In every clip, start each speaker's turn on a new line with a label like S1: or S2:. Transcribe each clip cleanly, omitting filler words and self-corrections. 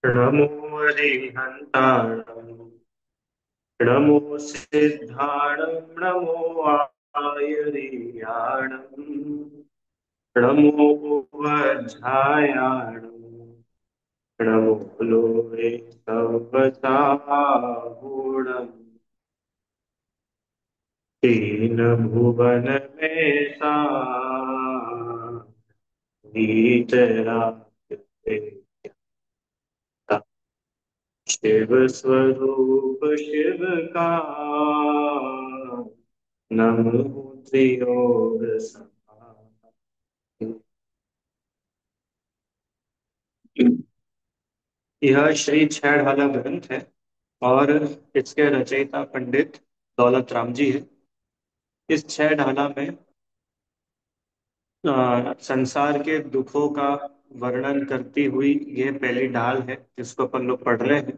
S1: नमो अरिहन्ताणं नमो सिद्धाणं नमो आयर्याणं नमो वज्रायाणं नमो लोहे सवसाहूणम् तीन भुवन में नीतराग शिव स्वरूप शिव का नमो त्रियोग यह श्री छह ढाला ग्रंथ है और इसके रचयिता पंडित दौलत राम जी है। इस छह ढाला में संसार के दुखों का वर्णन करती हुई ये पहली ढाल है जिसको अपन लोग पढ़ रहे हैं।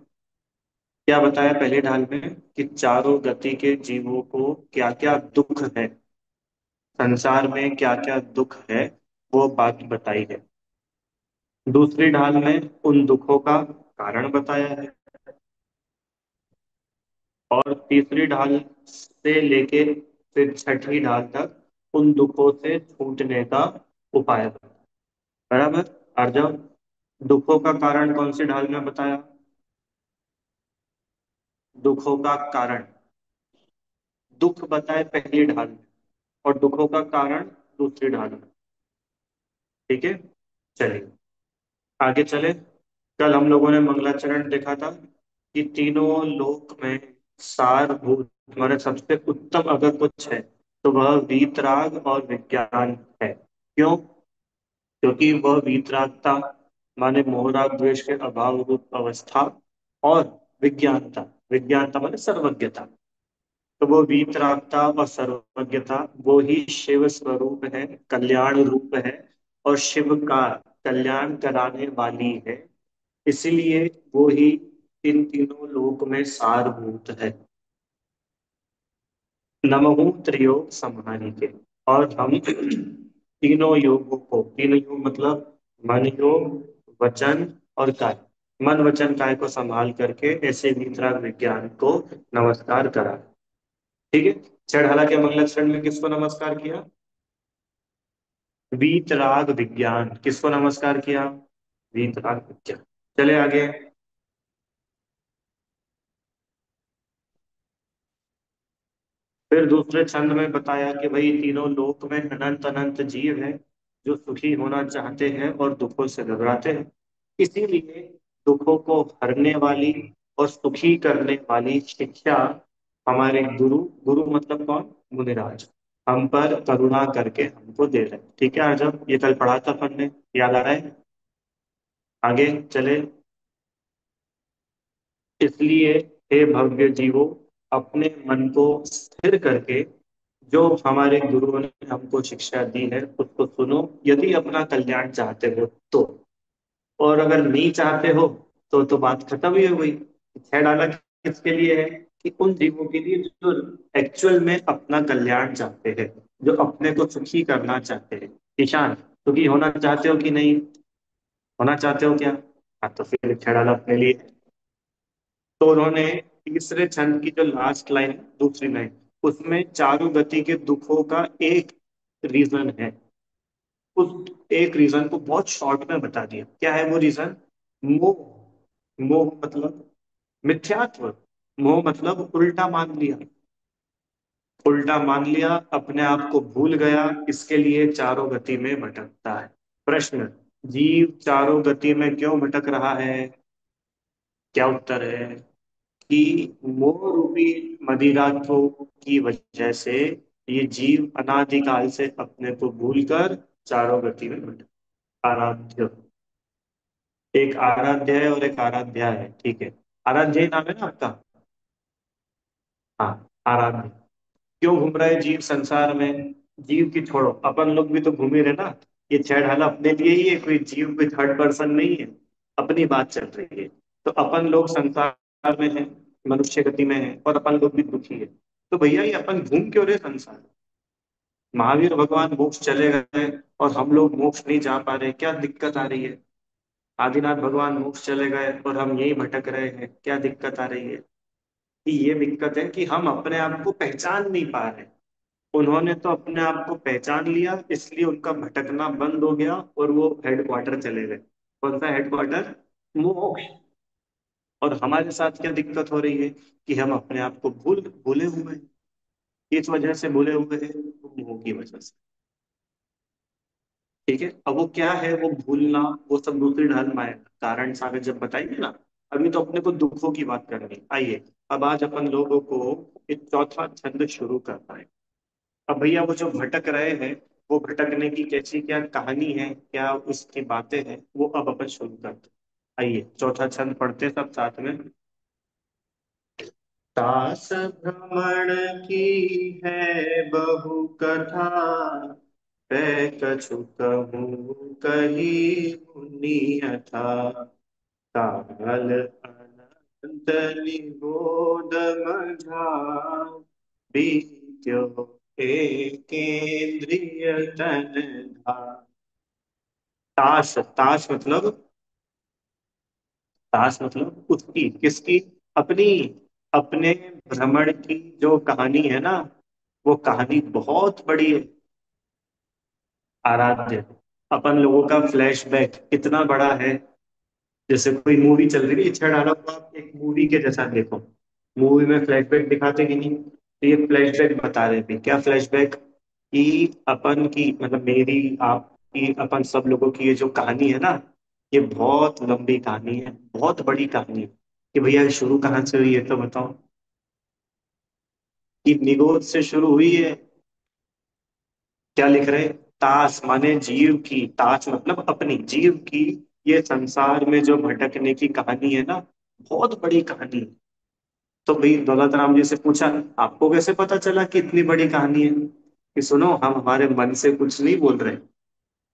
S1: क्या बताया पहली ढाल में कि चारों गति के जीवों को क्या क्या दुख है, संसार में क्या क्या दुख है, वो बात बताई है। दूसरी ढाल में उन दुखों का कारण बताया है और तीसरी ढाल से लेके फिर छठी ढाल तक उन दुखों से छूटने का उपाय बताया। बराबर। और जब दुखों का कारण कौन सी ढाल में बताया? दुखों का कारण, दुख बताए पहली ढाल में और दुखों का कारण दूसरी ढाल में। ठीक है, चलिए आगे चले। कल हम लोगों ने मंगलाचरण देखा था कि तीनों लोक में सारभूत हमारे सबसे उत्तम अगर कुछ है तो वह वीतराग और विज्ञान है। क्यों? क्योंकि वह वीतरागता माने मोहराग द्वेष के अभाव रूप अवस्था और विज्ञानता, विज्ञानता माने सर्वज्ञता। तो वो वीतरागता और सर्वज्ञता वो ही शिव स्वरूप है, कल्याण रूप है और शिव का कल्याण कराने वाली है। इसीलिए वो ही इन तीनों लोक में सारभूत है। नमहु त्रियोग संहारी के। और हम तीनों योगों को, तीनों योग मतलब मन योग, वचन और काय, मन वचन काय को संभाल करके ऐसे वितराग विज्ञान को नमस्कार करा। ठीक है। छठ के मंगलाचरण में किसको नमस्कार किया? वीतराग विज्ञान। किसको नमस्कार किया? वीतराग विज्ञान। चले आगे। फिर दूसरे छंद में बताया कि भाई तीनों लोक में अनंत अनंत जीव हैं जो सुखी होना चाहते हैं और दुखों से घबराते हैं। इसीलिए दुखों को हरने वाली और सुखी करने वाली शिक्षा हमारे गुरु, गुरु मतलब कौन? मुनिराज, हम पर करुणा करके हमको दे रहे हैं। ठीक है, आज जब ये कल पढ़ा था अपन ने, याद आ रहा है? आगे चले। इसलिए हे भव्य जीवो, अपने मन को स्थिर करके जो हमारे गुरुओं ने हमको शिक्षा दी है उसको सुनो, यदि अपना कल्याण चाहते हो तो। और अगर नहीं चाहते हो तो बात खत्म ही हो गई। छह डाला किसके लिए है? कि उन जीवों के लिए जो एक्चुअल में अपना कल्याण चाहते हैं, जो अपने को सुखी करना चाहते हैं। ईशान, सुखी होना चाहते हो कि नहीं? होना चाहते हो क्या? हाँ, तो फिर छह डाला अपने लिए। तो उन्होंने तीसरे छंद की जो लास्ट लाइन, दूसरी लाइन, उसमें चारों गति के दुखों का एक रीजन है। उस एक रीजन को बहुत शॉर्ट में बता दिया। क्या है वो रीजन? मोह। मोह मतलब मिथ्यात्व। मोह मतलब उल्टा मान लिया। उल्टा मान लिया, अपने आप को भूल गया, इसके लिए चारों गति में भटकता है। प्रश्न, जीव चारों गति में क्यों भटक रहा है? क्या उत्तर है? कि मोह रूपी मदिरा को की वजह से ये जीव अनादिकाल से अपने को भूलकर चारों गति में भटक। आराध्य, एक आराध्य है और एक आराध्या है। ठीक है, आराध्य ही नाम है ना आपका? हाँ, आराध्य। क्यों घूम रहा है जीव संसार में? जीव की छोड़ो, अपन लोग भी तो घूम ही रहे ना। ये छह ढाला अपने लिए ही है, कोई जीव कोई थर्ड पर्सन नहीं है। अपनी बात चल रही है। तो अपन लोग संसार में हैं, मनुष्य गति में है और अपन लोग भी दुखी है। तो भैया ये अपन घूम क्यों रहे संसार में? महावीर भगवान मोक्ष चले गए और हम लोग मोक्ष नहीं जा पा रहे, क्या दिक्कत आ रही है? आदिनाथ भगवान मोक्ष चले गए और हम यही भटक रहे हैं, क्या दिक्कत आ रही है? कि ये दिक्कत है कि हम अपने आप को पहचान नहीं पा रहे। उन्होंने तो अपने आप को पहचान लिया, इसलिए उनका भटकना बंद हो गया और वो हेडक्वार्टर चले गए। कौन सा हेडक्वार्टर? मोक्ष। और हमारे साथ क्या दिक्कत हो रही है कि हम अपने आप को भूले हुए हैं। किस वजह से भूले हुए हैं? मोह की वजह से। ठीक है, अब वो क्या है वो भूलना, वो सब दूसरी ढाल में आएगा, कारण सागर जब बताएंगे ना। अभी तो अपने को दुखों की बात करनी, आइए। अब आज अपन लोगों को एक चौथा छंद शुरू करना है। अब भैया वो जो भटक रहे हैं, वो भटकने की कैसी क्या कहानी है, क्या उसकी बातें हैं, वो अब अपन शुरू करते हैं। आइए चौथा छंद पढ़ते हैं सब साथ में। दास भ्रमण की है बहु कथा, मैं कछु कहूँ कही मुनि यथा। काल अनंत निबोध मझा, बीत्यो एकेंद्रिय तन धा। ताश, ताश मतलब, ताश मतलब उसकी, किसकी? अपनी। अपने भ्रमण की जो कहानी है ना, वो कहानी बहुत बड़ी है। आराध्य, अपन लोगों का फ्लैशबैक कितना बड़ा है। जैसे कोई मूवी चल रही है, इच्छा डालो तो आप एक मूवी के जैसा देखो। मूवी में फ्लैशबैक दिखाते कि नहीं, तो ये फ्लैशबैक बता रहे थे। क्या फ्लैशबैक? कि अपन की मतलब मेरी आपकी अपन सब लोगों की ये जो कहानी है ना, ये बहुत लंबी कहानी है, बहुत बड़ी कहानी है। कि भैया शुरू कहाँ से हुई है तो बताओ। कि निगोद से शुरू हुई है। क्या लिख रहे? तास माने जीव की, तास मतलब अपनी जीव की। ये संसार में जो भटकने की कहानी है ना, बहुत बड़ी कहानी है। तो भाई दौलत राम जी से पूछा, आपको कैसे पता चला कि इतनी बड़ी कहानी है? कि सुनो, हम हमारे मन से कुछ नहीं बोल रहे।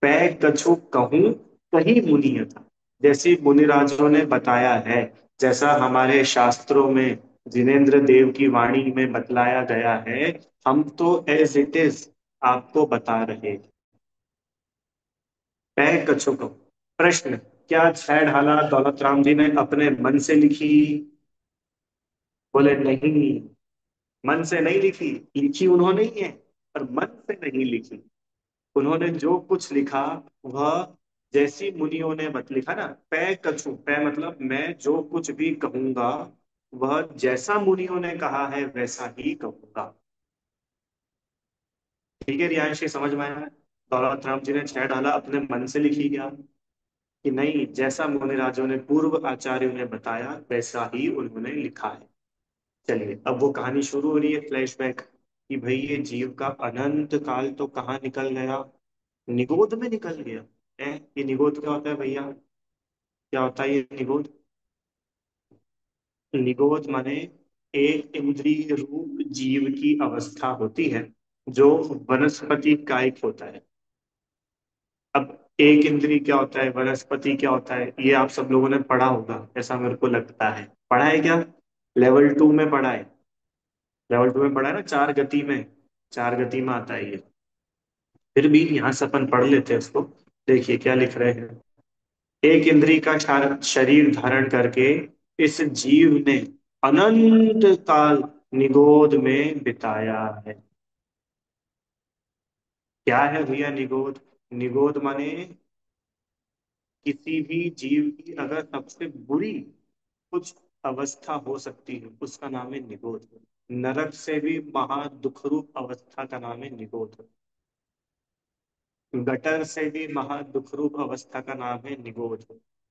S1: पै कछु कहूं कहीं मुनि था। जैसे मुनिराजों ने बताया है, जैसा हमारे शास्त्रों में जिनेन्द्र देव की वाणी में बतलाया गया है, हम तो एज इट इज आपको बता रहे हैं। पै कछु कहूं। प्रश्न, क्या छह ढाला दौलत राम जी ने अपने मन से लिखी? बोले नहीं, मन से नहीं लिखी। लिखी उन्होंने ही है, पर मन से नहीं लिखी। उन्होंने जो कुछ लिखा वह जैसी मुनियों ने बत लिखा ना। पै कछु, पै मतलब मैं जो कुछ भी कहूंगा, वह जैसा मुनियों ने कहा है वैसा ही कहूंगा। ठीक है रियांशी, समझ में आया? दौलत राम जी ने छह डाला अपने मन से लिखी गया कि नहीं, जैसा मुनिराजों ने पूर्व आचार्यों ने बताया वैसा ही उन्होंने लिखा है। चलिए अब वो कहानी शुरू हो रही है, फ्लैशबैक। कि भाई ये जीव का अनंत काल तो कहाँ निकल गया? निगोद में निकल गया। ये निगोद क्या होता है भैया? क्या होता है ये निगोद? निगोद माने एक इंद्रिय रूप जीव की अवस्था होती है, जो वनस्पति कायिक होता है। अब एक इंद्रिय क्या होता है, वनस्पति क्या होता है, ये आप सब लोगों ने पढ़ा होगा, ऐसा मेरे को लगता है। पढ़ा है क्या? लेवल 2 में पढ़ा है। लेवल 2 में पढ़ा है ना, चार गति में। चार गति में आता है ये। फिर भी यहाँ से अपन पढ़ लेते हैं इसको। देखिए क्या लिख रहे हैं। एक इंद्री का शरीर धारण करके इस जीव ने अनंत काल निगोद में बिताया है। क्या है भैया निगोद? निगोद माने किसी भी जीव की अगर सबसे बुरी कुछ अवस्था हो सकती है, उसका नाम है निगोद। नरक से भी महा दुखरूप अवस्था का नाम है निगोद। गटर से भी महा दुखरूप अवस्था का नाम है निगोद।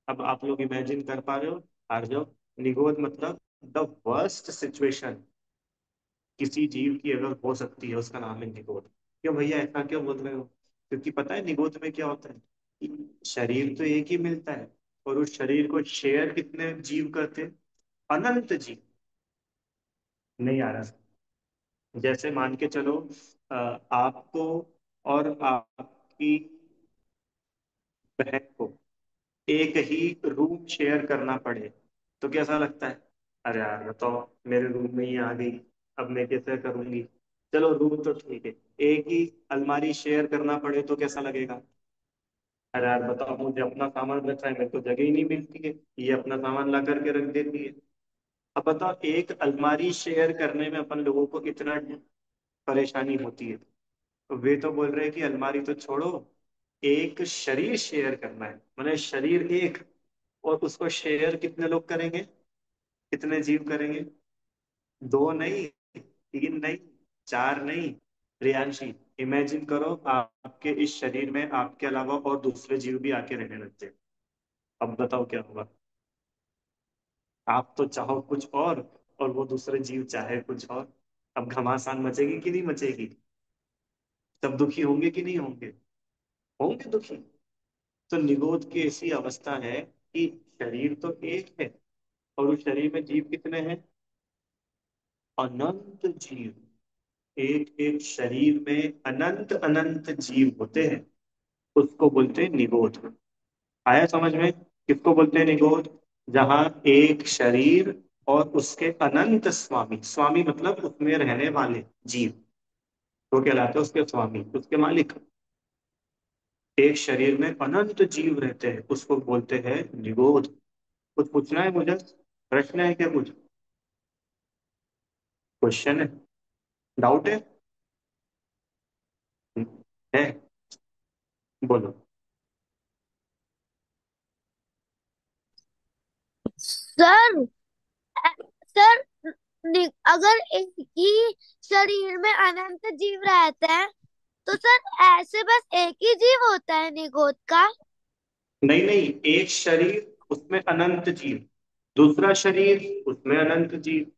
S1: अब आप लोग इमेजिन कर पा रहे हो? हार जाओ। निगोद मतलब द वर्स्ट सिचुएशन किसी जीव की अगर हो सकती है, उसका नाम है निगोद। क्यों भैया ऐसा क्यों बोल रहे हो? क्योंकि पता है निगोद में क्या होता है कि शरीर तो एक ही मिलता है, और उस शरीर को शेयर कितने जीव करते हैं? अनंत जीव। नहीं आ रहा? जैसे मान के चलो, आपको और आपकी बहन को एक ही रूम शेयर करना पड़े, तो कैसा लगता है? अरे यार बताओ, मेरे रूम में ही आ गई, अब मैं कैसे करूंगी? चलो रूम तो ठीक है, एक ही अलमारी शेयर करना पड़े तो कैसा लगेगा? अरे यार बताओ, मुझे अपना सामान रखना है, मेरे को जगह ही नहीं मिलती है, ये अपना सामान ला करके रख देती है। अब बताओ, एक अलमारी शेयर करने में अपन लोगों को इतना परेशानी होती है, तो वे तो बोल रहे हैं कि अलमारी तो छोड़ो, एक शरीर शेयर करना है, मैंने शरीर एक, और उसको शेयर कितने लोग करेंगे, कितने जीव करेंगे? दो नहीं, तीन नहीं, चार नहीं। रियांशी, इमेजिन करो आपके इस शरीर में आपके अलावा और दूसरे जीव भी आके रहने लगते हैं। अब बताओ क्या होगा? आप तो चाहो कुछ और वो दूसरे जीव चाहे कुछ और। अब घमासान मचेगी कि नहीं मचेगी? सब दुखी होंगे कि नहीं होंगे? होंगे दुखी। तो निगोद की ऐसी अवस्था है कि शरीर तो एक है, और उस शरीर में जीव कितने हैं? अनंत जीव। एक एक शरीर में अनंत अनंत जीव होते हैं, उसको बोलते हैं निगोद। आया समझ में? किसको बोलते हैं निगोद? जहां एक शरीर और उसके अनंत स्वामी, स्वामी मतलब उसमें रहने वाले जीव, तो कहलाते हैं उसके स्वामी, उसके मालिक। एक शरीर में अनंत जीव रहते हैं, उसको बोलते हैं निगोद। कुछ पूछना है मुझे? प्रश्न है क्या कुछ? क्वेश्चन है? डाउट है? है? बोलो।
S2: सर, सर, अगर एक ही शरीर में अनंत जीव रहते हैं तो सर ऐसे बस एक ही जीव होता है निगोद का?
S1: नहीं नहीं, एक शरीर, उसमें अनंत जीव। दूसरा शरीर, उसमें अनंत जीव।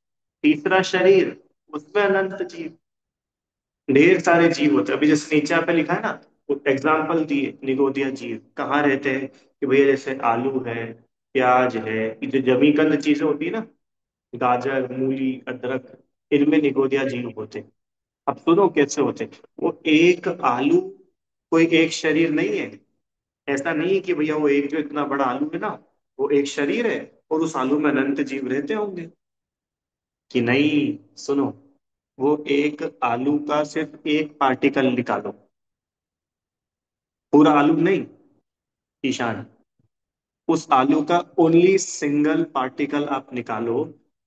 S1: तीसरा शरीर, उसमें अनंत जीव। ढेर सारे जीव होते हैं। अभी जैसे नीचे यहाँ पे लिखा है ना, एग्जाम्पल दिए निगोदिया जीव कहाँ रहते हैं, कि भैया जैसे आलू है, प्याज है, ये जो जमीकंद चीजें होती है ना, गाजर, मूली, अदरक, इनमें निगोदिया जीव होते हैं। अब सुनो कैसे होते हैं। वो एक आलू कोई एक शरीर नहीं है। ऐसा नहीं है कि भैया वो एक जो इतना बड़ा आलू है ना, वो एक शरीर है और उस आलू में अनंत जीव रहते होंगे, कि नहीं। सुनो, वो एक आलू का सिर्फ एक पार्टिकल निकालो, पूरा आलू नहीं, ईशान, उस आलू का ओनली सिंगल पार्टिकल आप निकालो।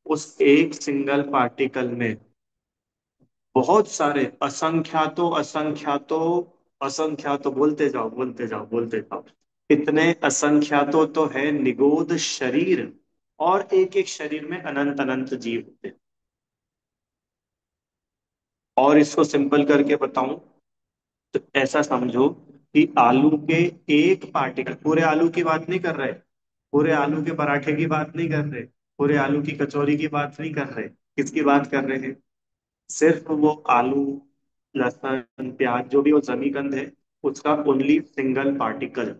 S1: उस एक सिंगल पार्टिकल में बहुत सारे असंख्यातों असंख्यातों असंख्यातों, बोलते जाओ बोलते जाओ बोलते जाओ, इतने असंख्यातों तो है निगोद शरीर, और एक एक शरीर में अनंत अनंत जीव होते हैं। और इसको सिंपल करके बताऊं, तो ऐसा समझो कि आलू के एक पार्टिकल, पूरे आलू की बात नहीं कर रहे, पूरे आलू के पराठे की बात नहीं कर रहे, पूरे आलू की कचौरी की बात नहीं कर रहे, किसकी बात कर रहे हैं? सिर्फ वो आलू, लहसुन, प्याज, जो भी वो जमीकंद है, उसका ओनली सिंगल पार्टिकल,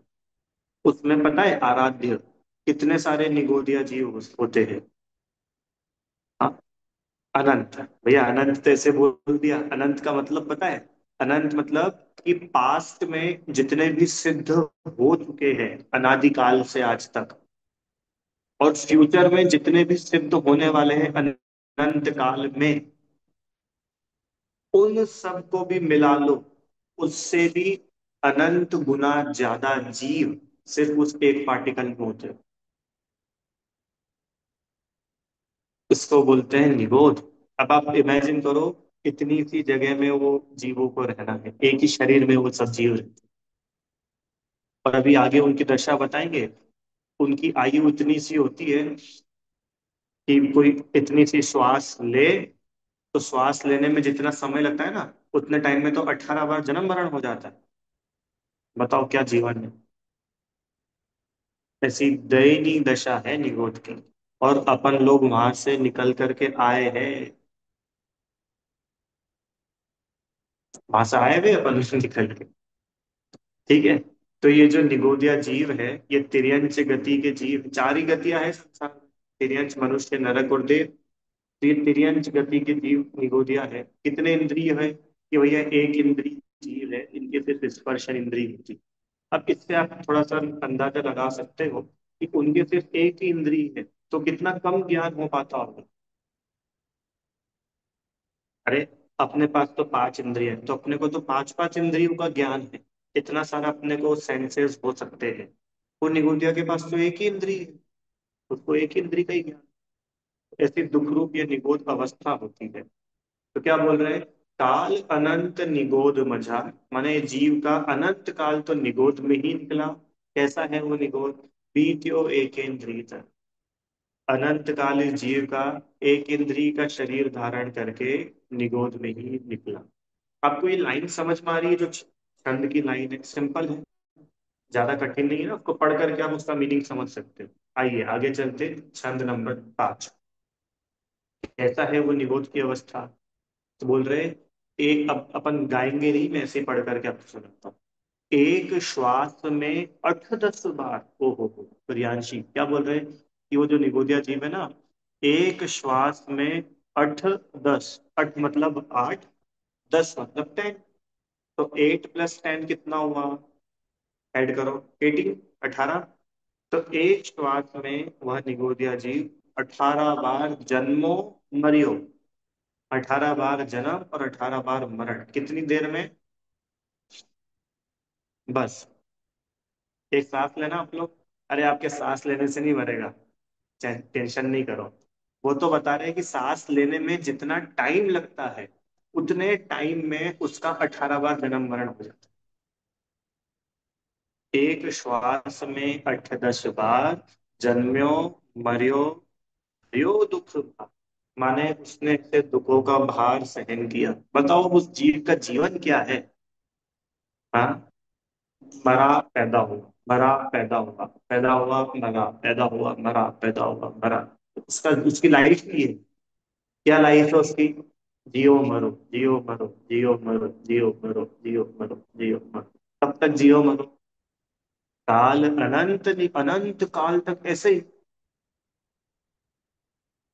S1: उसमें पता है आराध्य कितने सारे निगोदिया जीव होते हैं? हाँ, अनंत। भैया अनंत तो ऐसे बोल दिया, अनंत का मतलब पता है? अनंत मतलब कि पास्ट में जितने भी सिद्ध हो चुके हैं अनादिकाल से आज तक, और फ्यूचर में जितने भी सिद्ध होने वाले हैं अनंत काल में, उन सबको भी मिला लो, उससे भी अनंत गुना ज्यादा जीव सिर्फ उस एक पार्टिकल में होते हैं। इसको बोलते हैं निरोध। अब आप इमेजिन करो, इतनी सी जगह में वो जीवों को रहना है, एक ही शरीर में वो सब जीव रहते हैं। और अभी आगे उनकी दशा बताएंगे। उनकी आयु इतनी सी होती है कि कोई इतनी सी श्वास ले, तो श्वास लेने में जितना समय लगता है ना, उतने टाइम में तो 18 बार जन्म मरण हो जाता है। बताओ क्या जीवन है। ऐसी दयनीय दशा है निगोद की, और अपन लोग वहां से निकल करके आए हैं। वहां से आए हुए अपन निकल के। ठीक है। तो ये जो निगोदिया जीव है, ये तिर्यंच गति के जीव, चार ही गतियां हैं संसार में, तिर्यंच, मनुष्य, नरक और देव। तो ये तिर्यंच गति के जीव निगोदिया है। कितने इंद्रिय है? कि भैया एक इंद्रिय जीव है, इनके सिर्फ स्पर्शन इंद्रिय होती है। अब इससे आप थोड़ा सा अंदाजा लगा सकते हो कि उनके सिर्फ एक ही इंद्रिय है, तो कितना कम ज्ञान हो पाता होगा। अरे, अपने पास तो पांच इंद्रिय है, तो अपने को तो पांच पांच इंद्रियों का ज्ञान है। इतना सारा अपने को सेंसेस हो सकते हैं। वो निगोदिया के पास तो एक ही इंद्री है, उसको एक ही इंद्री का ही ज्ञान। ऐसी दुख रूप ये निगोद अवस्था होती है। तो क्या बोल रहे हैं? काल अनंत निगोद मझा, माने जीव का अनंत काल तो निगोद में ही निकला। कैसा है वो निगोद? बीत्यो एकेंद्रिय, अनंत काल इस जीव का एक इंद्रिय का शरीर धारण करके निगोद में ही निकला। आपको ये लाइन समझ में आ रही है? जो छंद की लाइन है, सिंपल है, ज्यादा कठिन नहीं है ना, उसको पढ़ करके आप उसका मीनिंग समझ सकते हो। आइए आगे चलते, छंद नंबर 5। कैसा है वो निगोद की अवस्था? तो बोल रहे, एक, अब अपन गाएंगे नहीं, मैं ऐसे ही पढ़ करके आपको सुनाता हूँ। एक श्वास में 8-10 बार, ओ हो प्रियांशी क्या बोल रहे हैं कि वो जो निगोदिया जीव है ना, एक श्वास में 8-10, 8 मतलब 8, 10 मतलब 10, तो 8 + 10 कितना हुआ? ऐड करो, 18, 18। तो एक श्वास में वह निगोदिया जीव 18 बार जन्मो मरियो, 18 बार जन्म और 18 बार मरण, कितनी देर में? बस एक सांस लेना आप लोग। अरे आपके सांस लेने से नहीं मरेगा, टेंशन नहीं करो। वो तो बता रहे हैं कि सांस लेने में जितना टाइम लगता है, उतने टाइम में उसका 18 बार जन्म मरण हो जाता है। एक श्वास में 8-10 बार जन्म्यो मरियो, यो दुख भार, माने उसने ऐसे दुखों का भार सहन किया। बताओ उस जीव का जीवन क्या है? हाँ, मरा पैदा हुआ, मरा पैदा हुआ, पैदा हुआ मरा, पैदा हुआ मरा, पैदा हुआ मरा। उसका, उसकी लाइफ की है, क्या लाइफ है उसकी? जियो मरो, जियो मरो, जियो मरो, जियो मरो, जियो मरो, जियो मरो, तब तक जियो मरो। काल अनंत, अनंत काल तक ऐसे ही,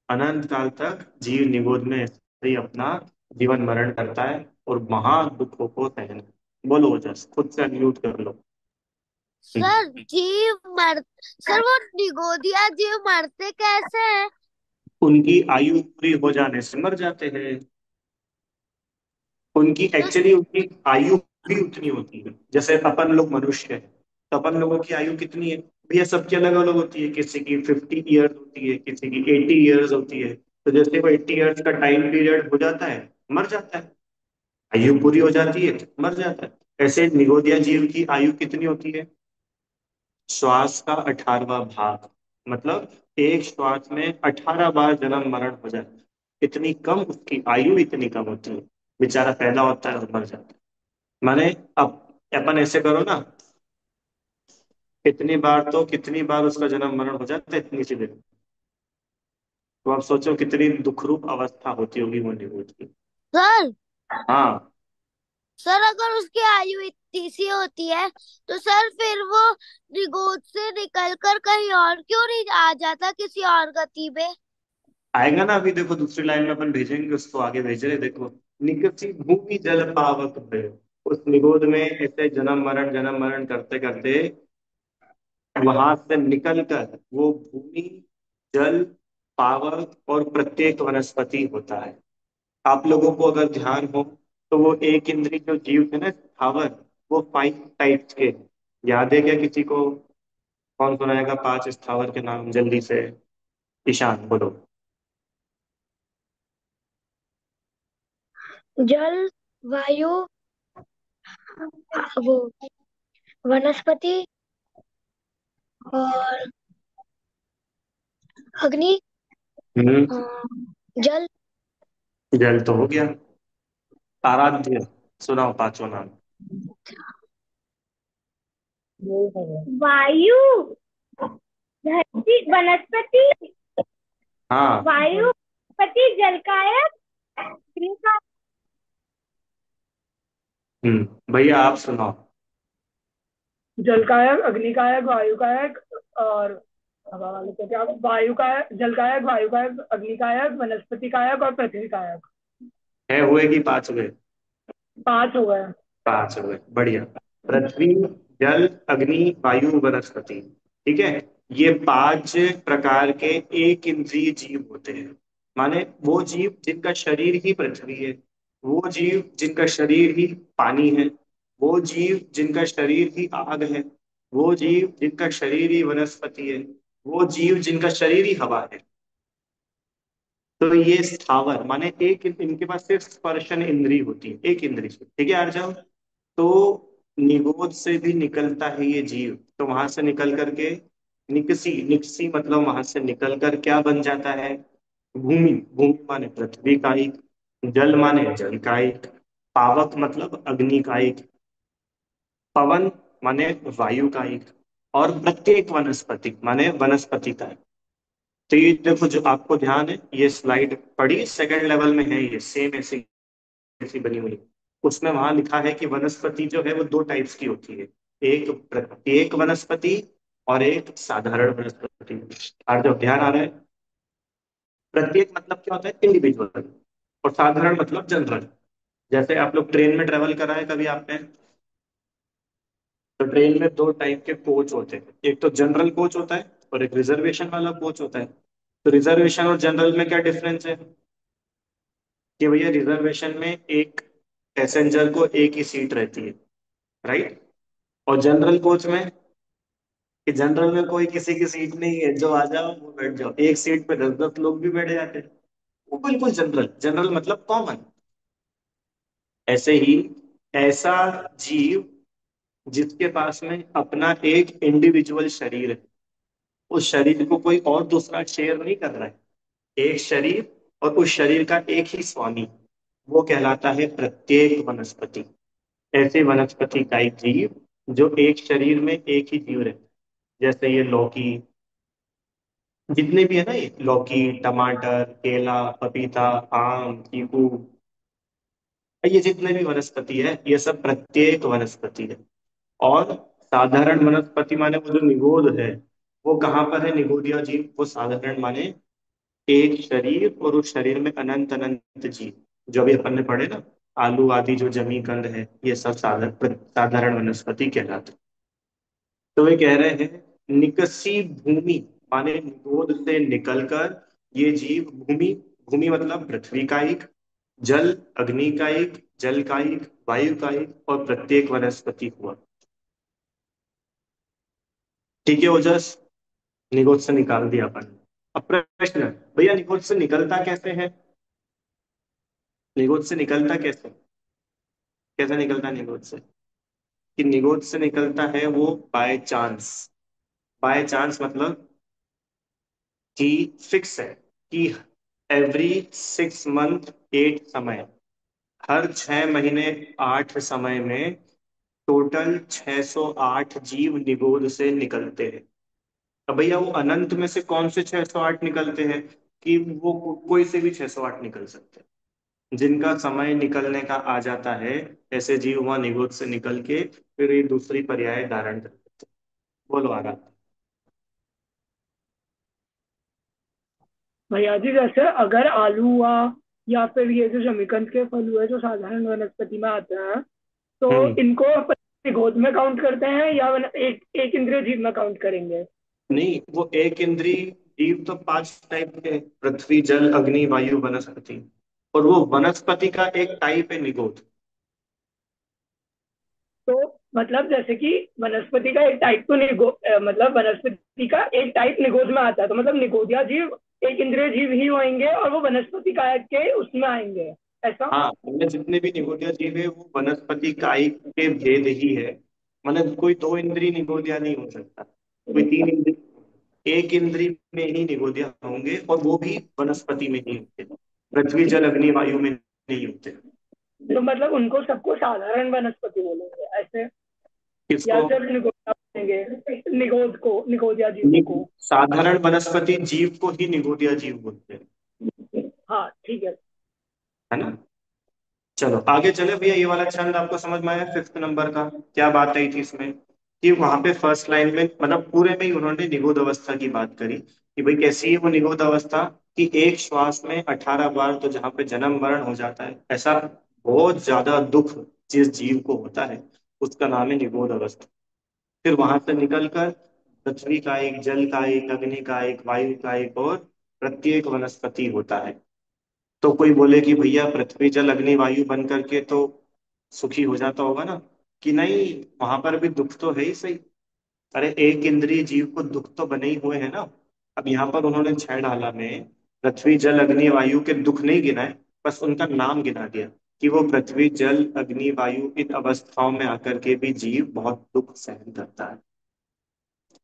S1: अनंत काल तक जीव निगोद में ऐसे ही अपना जीवन मरण करता है और महान दुखों को सहन। बोलो, जस खुद से अनम्यूट कर लो।
S2: सर जीव मर सर वो निगोदिया जीव मरते कैसे हैं?
S1: उनकी आयु पूरी हो जाने से मर जाते हैं। उनकी
S2: तो
S1: एक्चुअली उनकी आयु भी उतनी होती है जैसे अपन लोग मनुष्य हैं। तो अपन लोगों की आयु कितनी है भैया? सबकी अलग अलग होती है, किसी की 50 ईयर्स होती है, किसी की 80 ईयर्स होती है। तो जैसे वो 80 ईयर्स का टाइम पीरियड हो जाता है, मर जाता है, आयु पूरी हो जाती है, मर जाता है। ऐसे निगोदिया जीव की आयु कितनी होती है? श्वास का 18वां भाग, मतलब एक श्वास में 18 बार जन्म मरण हो जाए, इतनी कम उसकी आयु, इतनी कम होती है। बेचारा पैदा होता है और मर जाता है। माने अब अपन ऐसे करो ना, इतनी बार तो कितनी बार उसका जन्म मरण हो जाता है इतनी सी देर में। तो आप सोचो कितनी दुखरूप अवस्था होती होगी वो निगोद की।
S2: सर
S1: हाँ,
S2: सर अगर उसकी आयु इतनी सी होती है तो सर फिर वो निगोद से निकलकर कहीं और क्यों नहीं आ जाता किसी और गति पे?
S1: आएगा ना अभी, देखो दूसरी लाइन में अपन भेजेंगे उसको, आगे भेज रहे देखो। निकसी भूमि जल पावक भय, उस निगोद में ऐसे जन्म मरण करते करते वहां से निकलकर वो भूमि, जल, पावक और प्रत्येक वनस्पति होता है। आप लोगों को अगर ध्यान हो तो वो एक इंद्रिय जो जीव थे ना स्थावर, वो 5 टाइप्स के, याद है क्या किसी को? कौन सुनाएगा 5 स्थावर के नाम जल्दी से? ईशान बोलो।
S2: जल, वायु, वो वनस्पति और अग्नि,
S1: हम्म,
S2: जल।
S1: जल तो हो गया। आराध्य, सुनाओ 5वां नाम।
S2: वायु, धरती, वनस्पति,
S1: हाँ।
S2: वायु, पति, जलकायक, अग्निकायक।
S1: भैया आप सुनाओ।
S3: जलकायक, अग्निकायक, वायुकायक और हवा वाले को क्या, वायुकायक, जलकायक, वायुकायक, अग्निकायक, वनस्पति कायक और पृथ्वी कायक।
S1: है हुए कि 5 हुए?
S3: 5 हो गए।
S1: 5 हुए, बढ़िया। पृथ्वी, जल, अग्नि, वायु, वनस्पति, ठीक है। ये 5 प्रकार के एक इंद्रिय जीव होते हैं। माने वो जीव जिनका शरीर ही पृथ्वी है, वो जीव जिनका शरीर ही पानी है, वो जीव जिनका शरीर ही आग है, वो जीव जिनका शरीर ही वनस्पति है, वो जीव जिनका शरीर ही हवा है। तो ये स्थावर माने एक इनके पास सिर्फ स्पर्शन इंद्री होती है, एक इंद्री से, ठीक है अर्जुन। तो निगोद से भी निकलता है ये जीव, तो वहां से निकल करके निकसी, निकसी मतलब वहां से निकल कर क्या बन जाता है? भूमि, भूमि माने पृथ्वी का एक, जल माने जल का एक, पावक मतलब अग्नि का एक, पवन माने वायु का एक, और प्रत्येक वनस्पति माने वनस्पति का एक। तो ये देखो जो आपको ध्यान है, ये स्लाइड पढ़ी सेकंड लेवल में है, ये सेम ऐसी ऐसी बनी हुई है। उसमें वहां लिखा है कि वनस्पति जो है वो दो टाइप्स की होती है, एक प्रत्येक वनस्पति और एक साधारण वनस्पति। और जो ध्यान आ रहा है, प्रत्येक मतलब क्या होता है? इंडिविजुअल, और साधारण मतलब जनरल। जैसे आप लोग ट्रेन में ट्रेवल करा है कभी आपने, तो ट्रेन में दो टाइप के कोच होते हैं, एक तो जनरल कोच होता है और एक रिजर्वेशन वाला कोच होता है। तो रिजर्वेशन और जनरल में क्या डिफरेंस है? कि भैया रिजर्वेशन में एक पैसेंजर को एक ही सीट रहती है, राइट? और जनरल कोच में, कि जनरल में कोई किसी की सीट नहीं है, जो आ जाओ वो बैठ जाओ, एक सीट पे 10-10 लोग भी बैठ जाते हैं। वो बिल्कुल जनरल, जनरल मतलब कॉमन। ऐसे ही ऐसा जीव जिसके पास में अपना एक इंडिविजुअल शरीर है, उस शरीर को कोई और दूसरा शेयर नहीं कर रहा है, एक शरीर और उस शरीर का एक ही स्वामी, वो कहलाता है प्रत्येक वनस्पति। ऐसे वनस्पति का एक जीव जो एक शरीर में एक ही जीव रहता है, जैसे ये लौकी, जितने भी है ना, ये लौकी, टमाटर, केला, पपीता, आम, चीकू, ये जितने भी वनस्पति है ये सब प्रत्येक वनस्पति है। और साधारण वनस्पति माने वो जो निगोद है, वो कहाँ पर है? निगोदिया जीव वो साधारण माने एक शरीर और उस शरीर में अनंत अनंत जीव, जो अभी अपन ने पढ़े ना, आलू आदि जो जमी कंद है, ये सब साधारण साधारण वनस्पति कहलाते हैं। तो वे कह रहे हैं निकसी भूमि माने निगोद से निकलकर ये जीव भूमि, भूमि मतलब पृथ्वी का एक, जल अग्नि का एक, जल का एक, वायु का एक, और प्रत्येक वनस्पति हुआ। ठीक है ओजस, निगोद से निकाल दिया अपन। अब प्रश्न, भैया निगोद से निकलता कैसे है? निगोद से निकलता कैसे? कैसे निकलता है निगोद से? कि निगोद से निकलता है वो बाय चांस। बाय चांस मतलब कि फिक्स है कि एवरी 6 मंथ 8 समय, हर 6 महीने 8 समय में टोटल 608 जीव निगोद से निकलते हैं। अब भैया वो अनंत में से कौन से 608 निकलते हैं? कि वो कोई से भी 608 निकल सकते हैं, जिनका समय निकलने का आ जाता है, ऐसे जीव वहां निगोद से निकल के फिर ये दूसरी पर्याय धारण कर लेते हैं। बोलो आगा।
S3: भैया जी जैसे अगर आलू हुआ या फिर ये जो जमीकंद के फल हुए जो साधारण वनस्पति में आते हैं, तो
S1: हम्म।
S3: इनको अपन गोद में काउंट करते हैं या एक एक इंद्रिय जीव में काउंट करेंगे?
S1: नहीं, वो एक इंद्री जीव तो 5 टाइप के, पृथ्वी, जल, अग्नि, वायु, वनस्पति, और वो वनस्पति का एक टाइप है निगोद।
S3: तो मतलब जैसे कि वनस्पति का एक टाइप तो मतलब वनस्पति का एक टाइप निगोद में आता है, तो मतलब निगोदिया जीव एक इंद्रिय जीव ही होंगे और वो वनस्पति काय के उसमें आएंगे, ऐसा?
S1: हाँ, उनमें जितने भी निगोदिया जीव है वो वनस्पति कायिक के भेद ही है। मतलब कोई दो इंद्री निगोदिया नहीं हो सकता, कोई तीन इंद्री, एक इंद्री में ही निगोदिया होंगे, और वो भी वनस्पति में ही होते, पृथ्वी, जल, अग्नि, वायु में नहीं होते।
S3: तो मतलब उनको सबको साधारण वनस्पति बोलेंगे ऐसे, या
S1: किसको?
S3: सिर्फ निगोदिया बोलेंगे, निगोद को, निगोदिया जीवों को?
S1: साधारण वनस्पति जीव को ही निगोदिया जीव बोलते हैं,
S3: हाँ ठीक है।
S1: है ना? चलो आगे चले भैया, ये वाला छंद आपको समझ में आया? 5th नंबर का क्या बात आई थी इसमें? कि वहां पे फर्स्ट लाइन में मतलब पूरे में ही उन्होंने निगोद अवस्था की बात करी, कि भाई कैसी है वो निगोद अवस्था, कि एक श्वास में 18 बार तो जहाँ पे जन्म मरण हो जाता है, ऐसा बहुत ज्यादा दुख जिस जीव को होता है, उसका नाम है निगोद अवस्था। फिर वहां से निकलकर पृथ्वी का एक, जल का एक, अग्नि का एक, वायु का एक, और प्रत्येक वनस्पति होता है। तो कोई बोले कि भैया पृथ्वी, जल, अग्नि, वायु बन करके तो सुखी हो जाता होगा ना? कि नहीं, वहां पर भी दुख तो है ही सही। अरे एक इंद्रिय जीव को दुख तो बने ही हुए हैं ना। अब यहाँ पर उन्होंने छह डाला में पृथ्वी जल अग्नि वायु के दुख नहीं गिनाए, बस उनका नाम गिना दिया कि वो पृथ्वी जल अग्नि वायु इन अवस्थाओं में आकर के भी जीव बहुत दुख सहन करता है।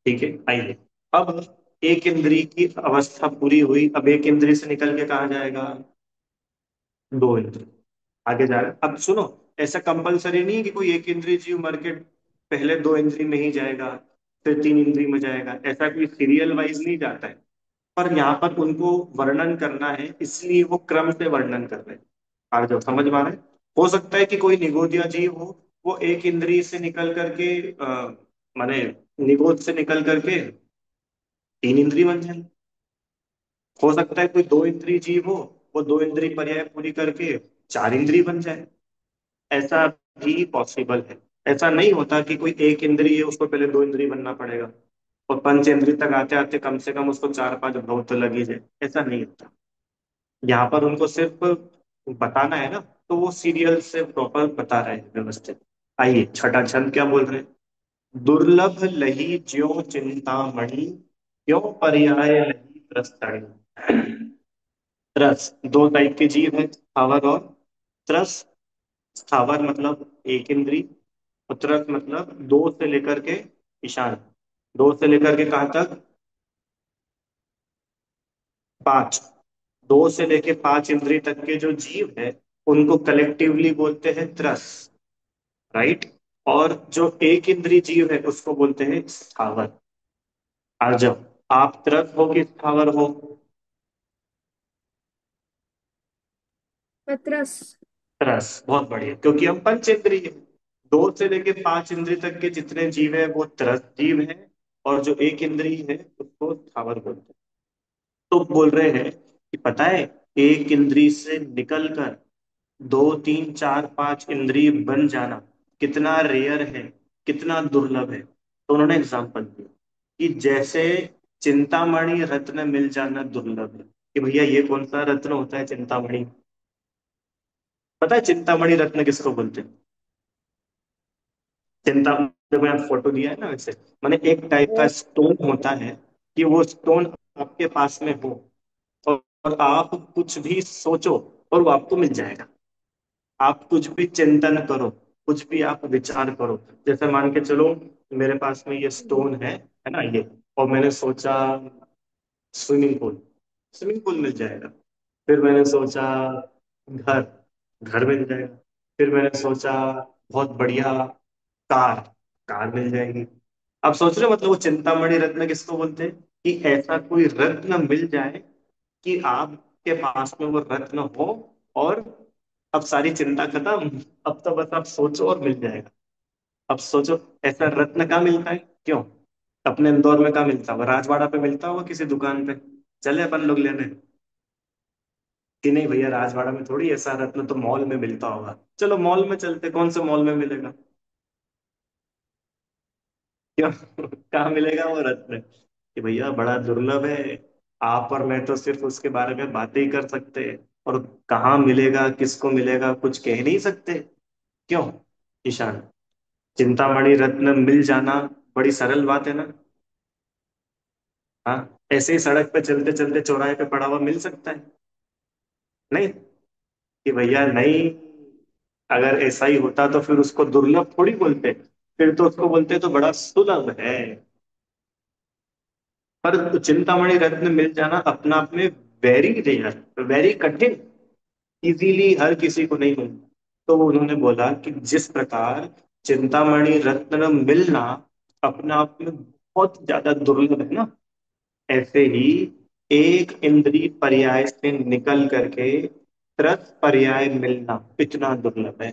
S1: ठीक है, आइए। अब एक इंद्रिय की अवस्था पूरी हुई, अब एक इंद्रिय से निकल के कहा जाएगा, दो इंद्रिय आगे जा रहा है। अब सुनो, ऐसा कंपलसरी नहीं है कि कोई एक इंद्रिय जीव मर के पहले दो इंद्रिय में ही जाएगा, फिर तीन इंद्रिय में जाएगा, ऐसा कोई सीरियल वाइज नहीं जाता है। पर यहाँ पर उनको वर्णन करना है, इसलिए वो क्रम से वर्णन कर रहे हैं। और जो समझ में आ रहा है, हो सकता है कि कोई निगोदिया जीव हो, वो एक इंद्रिय से निकल करके माने निगोद से निकल करके तीन इंद्रिय बन जाए। हो सकता है कोई दो इंद्रिय जीव हो, वो दो इंद्रिय पर्याय पूरी करके चार इंद्रिय बन जाए। ऐसा भी पॉसिबल है। ऐसा नहीं होता कि कोई एक इंद्रिय है उसको पहले दो इंद्रिय बनना पड़ेगा, और पंच इंद्रिय तक आते आते कम से कम उसको चार पांच भव तो लग ही जाए, ऐसा नहीं होता। यहाँ पर उनको सिर्फ बताना है ना, तो वो सीरियल से प्रॉपर बता रहे हैं व्यवस्थित। आइए छठा छंद क्या बोल रहे हैं। दुर्लभ लही ज्यो चिंतामणि, क्यों पर्याय लही त्रस्तनि। त्रस दो टाइप के जीव है, स्थावर और त्रस। स्थावर मतलब एक इंद्री, और त्रस मतलब दो से लेकर के ईशान, दो से लेकर के कहाँ तक, पांच। दो से लेके पांच इंद्रिय तक के जो जीव है उनको कलेक्टिवली बोलते हैं त्रस, राइट। और जो एक इंद्रिय जीव है उसको बोलते हैं स्थावर। और जब आप त्रस हो कि स्थावर हो,
S2: पतरस।
S1: त्रस, बहुत बढ़िया, क्योंकि हम पंच इंद्रिय हैं। दो से लेके पांच इंद्रिय तक के जितने जीव है वो त्रस जीव है, और जो एक इंद्रिय है उसको स्थावर बोलते हैं। तो बोल रहे हैं कि पता है, एक इंद्रिय से निकलकर दो तीन चार पांच इंद्रिय बन जाना कितना रेयर है, कितना दुर्लभ है। तो उन्होंने एग्जाम्पल दिया कि जैसे चिंतामणि रत्न मिल जाना दुर्लभ है, कि भैया ये कौन सा रत्न होता है चिंतामणि। पता है चिंतामणि रत्न किसको बोलते हैं। चिंता, देखो यहाँ फोटो दिया है ना, वैसे मैंने एक टाइप का स्टोन होता है, कि वो स्टोन आपके पास में हो, और आप कुछ भी सोचो और वो आपको मिल जाएगा। आप कुछ भी चिंतन करो, कुछ भी आप विचार करो। जैसे मान के चलो, मेरे पास में ये स्टोन है ना ये, और मैंने सोचा स्विमिंग पूल, स्विमिंग पूल मिल जाएगा। फिर मैंने सोचा घर, घर मिल जाएगा। फिर मैंने सोचा बहुत बढ़िया कार, कार मिल जाएगी। आप सोच रहे हो, मतलब वो चिंतामणि रत्न किसको बोलते हैं, कि ऐसा कोई रत्न मिल जाए कि आपके पास में वो रत्न हो, और अब सारी चिंता खत्म, अब तो बस आप सोचो और मिल जाएगा। अब सोचो, ऐसा रत्न कहाँ मिलता है, क्यों अपने इंदौर में कहाँ मिलता होगा, राजवाड़ा पे मिलता होगा किसी दुकान पे, चले अपन लोग लेने। कि नहीं भैया, राजवाड़ा में थोड़ी, ऐसा रत्न तो मॉल में मिलता होगा, चलो मॉल में चलते, कौन से मॉल में मिलेगा, क्यों कहाँ मिलेगा वो रत्न, कि भैया बड़ा दुर्लभ है। आप और मैं तो सिर्फ उसके बारे में बातें ही कर सकते हैं, और कहाँ मिलेगा किसको मिलेगा कुछ कह नहीं सकते। क्यों ईशान, चिंतामणि रत्न मिल जाना बड़ी सरल बात है ना। हाँ, ऐसे ही सड़क पे चलते चलते चौराहे पे पड़ा हुआ मिल सकता है, नहीं, कि भैया नहीं, अगर ऐसा ही होता तो फिर उसको दुर्लभ थोड़ी बोलते, फिर तो उसको बोलते तो बड़ा सुलभ है। पर चिंतामणि रत्न मिल जाना अपना आप में वेरी रेयर, वेरी कठिन, इजीली हर किसी को नहीं मिलता। तो उन्होंने बोला कि जिस प्रकार चिंतामणि रत्न मिलना अपने आप में बहुत ज्यादा दुर्लभ है ना, ऐसे ही एक इंद्रिय पर्याय से निकल करके त्रस पर्याय मिलना इतना दुर्लभ है।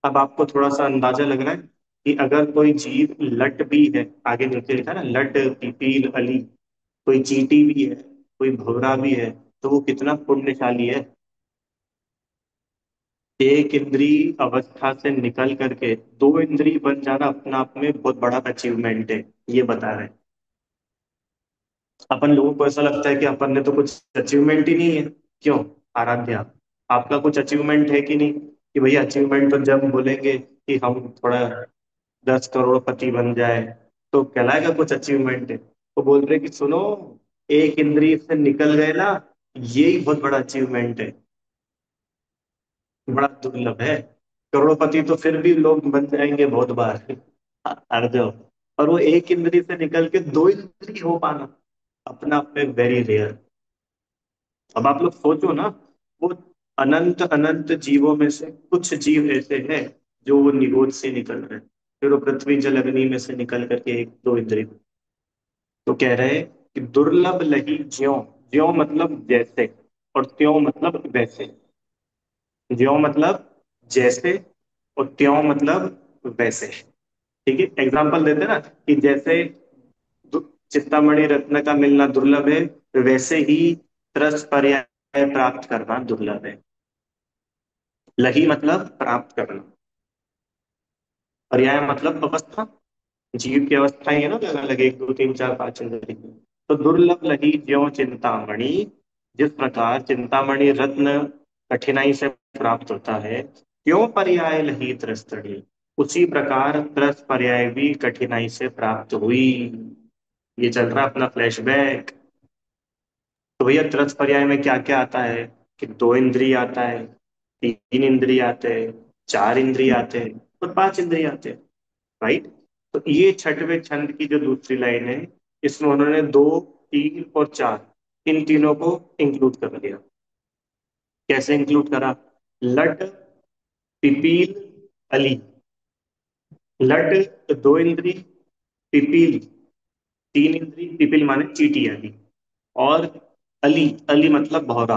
S1: अब आपको थोड़ा सा अंदाजा लग रहा है कि अगर कोई जीव लट भी है, आगे नीचे लिखा है ना, लट पिपील अली, कोई चींटी भी है, कोई भंवरा भी है, तो वो कितना पुण्यशाली है। एक इंद्रिय अवस्था से निकल करके दो इंद्रिय बन जाना अपना आप में बहुत बड़ा अचीवमेंट है, ये बता रहे हैं। अपन लोगों को ऐसा लगता है कि अपन ने तो कुछ अचीवमेंट ही नहीं है। क्यों आराध्या, आपका कुछ अचीवमेंट है कि नहीं, कि भैया अचीवमेंट तो जब बोलेंगे कि हम थोड़ा 10 करोड़पति बन जाए तो कहलाएगा कुछ अचीवमेंट है। वो बोल रहे कि सुनो, एक इंद्रिय से निकल गए ना, यही बहुत बड़ा अचीवमेंट है, बड़ा दुर्लभ है। करोड़पति तो फिर भी लोग बन जाएंगे बहुत बार, हर जाओ। और वो एक इंद्री से निकल के दो इंद्री हो पाना, अपना आप में वेरी रेयर। अब आप लोग सोचो ना, वो अनंत अनंत जीवों में से कुछ जीव ऐसे हैं जो वो निगोद से निकल रहे हैं, फिर वो पृथ्वी जल अग्नि में से निकल करके एक दो इंद्री। तो कह रहे हैं कि दुर्लभ लही ज्यों, ज्यों मतलब जैसे, और त्यों मतलब वैसे। ज्यों मतलब जैसे, और त्यों मतलब वैसे। ठीक है, एग्जाम्पल देते हैं ना कि जैसे चिंतामणि रत्न का मिलना दुर्लभ है, वैसे ही त्रस पर्याय प्राप्त करना दुर्लभ है। लही मतलब प्राप्त करना, पर्याय मतलब अवस्था। जीव की अवस्थाएं है ना अलग अलग, 1 2 3 4 5 इंद्रिय। तो दुर्लभ लही ज्यों चिंतामणि, जिस प्रकार चिंतामणि रत्न कठिनाई से प्राप्त होता है, क्यों पर्याय लही त्रस्तड़ी, उसी प्रकार त्रस पर्याय भी कठिनाई से प्राप्त हुई। ये चल रहा है अपना फ्लैशबैक। तो भैया त्रस पर्याय में क्या क्या आता है, कि 2 इंद्रिय आता है, 3 इंद्रिय आते हैं, 4 इंद्रिय आते हैं, और 5 इंद्रिय आते हैं। राइट। तो ये छठवें छंद की जो दूसरी लाइन है, इसमें उन्होंने 2 3 और 4, इन तीनों को इंक्लूड कर दिया। कैसे इंक्लूड करा? लट, पिपील, अली। लट 2 इंद्री, पिपील 3 इंद्री, पिपील माने चीटी आदि, और अली, अली मतलब भौरा,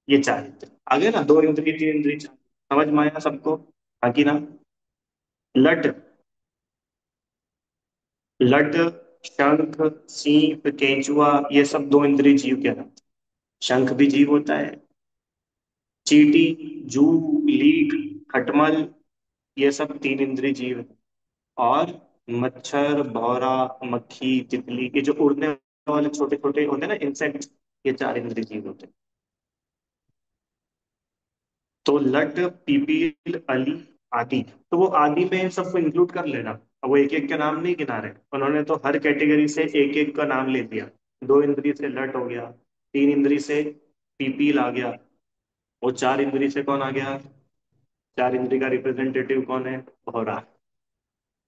S1: ये 4 इंद्री आ गए ना। 2 इंद्री, 3 इंद्री, 4, समझ में आया सबको? हाँ कि ना? लट, लट, शंख, सीप, केंचुआ, ये सब 2 इंद्रिय जीव कहलाते हैं। शंख भी जीव होता है। चींटी, जू, लीक, खटमल, ये सब 3 इंद्रिय जीव है। और मच्छर, भौरा, मक्खी, तितली, ये जो उड़ने वाले छोटे छोटे होते हैं ना इंसेक्ट, ये 4 इंद्रिय जीव होते हैं। तो लट, पीपील, अली, आदि, तो वो आदि में सबको इंक्लूड कर लेना। अब वो एक एक के नाम नहीं गिना रहे उन्होंने, तो हर कैटेगरी से एक एक का नाम ले लिया। 2 इंद्रिय से लट हो गया, 3 इंद्रिय से पीपील आ गया, और 4 इंद्रिय से कौन आ गया? 4 इंद्रिय का रिप्रेजेंटेटिव कौन है? भौरा।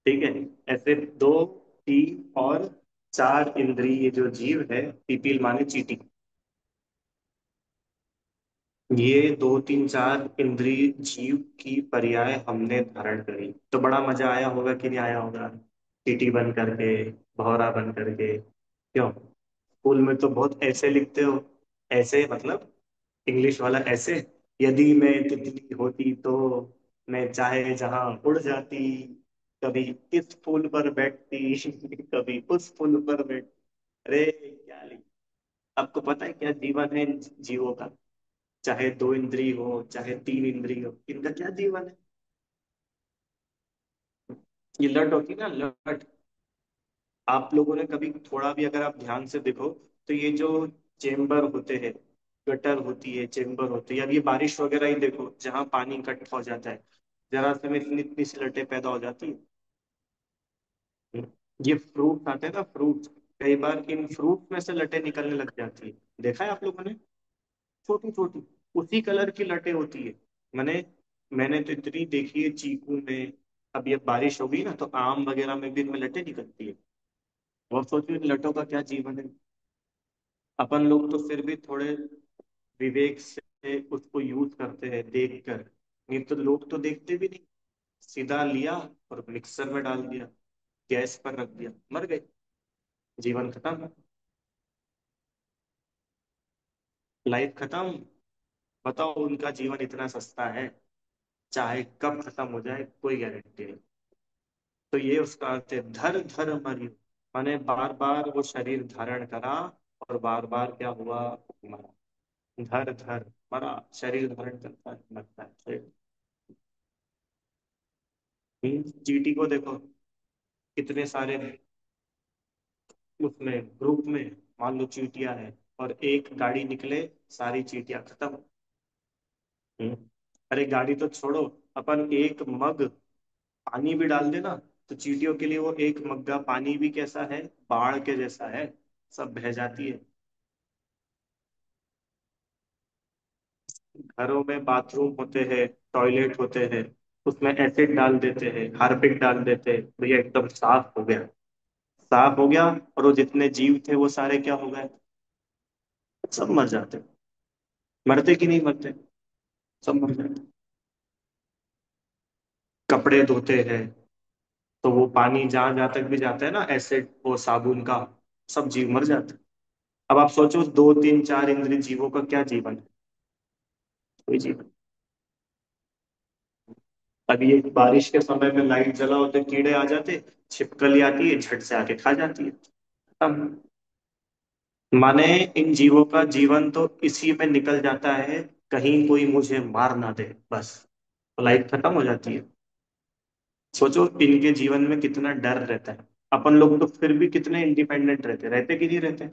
S1: ठीक है। ऐसे 2 3 और 4 इंद्रिय जो जीव है, पीपील माने चींटी, ये 2 3 4 इंद्रिय जीव की पर्याय हमने धारण करी, तो बड़ा मजा आया होगा कि नहीं आया होगा? चींटी बन करके, भौरा बन करके। क्यों? स्कूल में तो बहुत ऐसे लिखते हो, ऐसे मतलब इंग्लिश वाला ऐसे। यदि मैं तितली होती तो मैं चाहे जहां उड़ जाती, कभी इस फूल पर बैठती कभी उस फूल पर बैठ। अरे क्या लिख, आपको पता है क्या जीवन है इन जीवों का? चाहे 2 इंद्रिय हो, चाहे 3 इंद्रिय हो, इनका क्या जीवन है? ये लट होती ना, लट। आप लोगों ने कभी थोड़ा भी अगर आप ध्यान से देखो, तो ये जो चेम्बर होते हैं, गटर होती है, चेम्बर होती है, अब ये बारिश वगैरह ही देखो, जहाँ पानी इकट्ठा हो जाता है, जरा से में इतनी इतनी सी लटें पैदा हो जाती है। ये फ्रूट आते हैं ना, फ्रूट, कई बार इन फ्रूट में से लटें निकलने लग जाती है, देखा है आप लोगों ने? छोटी छोटी, उसी कलर की लटें होती है। मैंने मैंने तो इतनी देखी है चीकू में। अब ये बारिश होगी ना, तो आम वगैरह में भी इनमें लटें निकलती है। और सोचो इन लटों का क्या जीवन है। अपन लोग तो फिर भी थोड़े विवेक से उसको यूज करते हैं देख कर, नहीं तो लोग तो देखते भी नहीं, सीधा लिया और मिक्सर में डाल दिया, गैस पर रख दिया, मर गए, जीवन खत्म, लाइफ खत्म। बताओ, उनका जीवन इतना सस्ता है, चाहे कब खत्म हो जाए कोई गारंटी नहीं। तो ये उसका अर्थ है, धर धर मरी, माने बार बार वो शरीर धारण करा, और बार बार क्या हुआ? मरा। धर धर, मरा, शरीर धारण करता है, मरता है। चीटी को देखो, कितने सारे उसमें ग्रुप में, मान लो चीटियां हैं, और एक गाड़ी निकले, सारी चीटियां खत्म। हम्म। अरे गाड़ी तो छोड़ो, अपन एक मग पानी भी डाल देना तो चींटियों के लिए वो एक मग्गा पानी भी कैसा है, बाढ़ के जैसा है, सब बह जाती है। घरों में बाथरूम होते हैं, टॉयलेट होते हैं, उसमें एसिड डाल देते हैं, हार्पिक डाल देते हैं, भैया एकदम साफ हो गया। साफ हो गया, और वो जितने जीव थे वो सारे क्या हो गए, सब मर जाते। मरते कि नहीं मरते, सब मर जाते। कपड़े धोते हैं तो वो पानी जहां जहां तक भी जाता है ना, एसिड वो साबुन का, सब जीव मर जाते हैं। अब आप सोचो, दो तीन चार इंद्रिय जीवों का क्या जीवन है, कोई जीवन। अभी ये बारिश के समय में लाइट जलाओ तो कीड़े आ जाते, छिपकली आती है झट से आके खा जाती है, खत्म। माने इन जीवों का जीवन तो इसी में निकल जाता है, कहीं कोई मुझे मार ना दे बस, तो लाइफ खत्म हो जाती है। सोचो इनके जीवन में कितना डर रहता है। अपन लोग तो फिर भी कितने इंडिपेंडेंट रहते रहते कि नहीं रहते।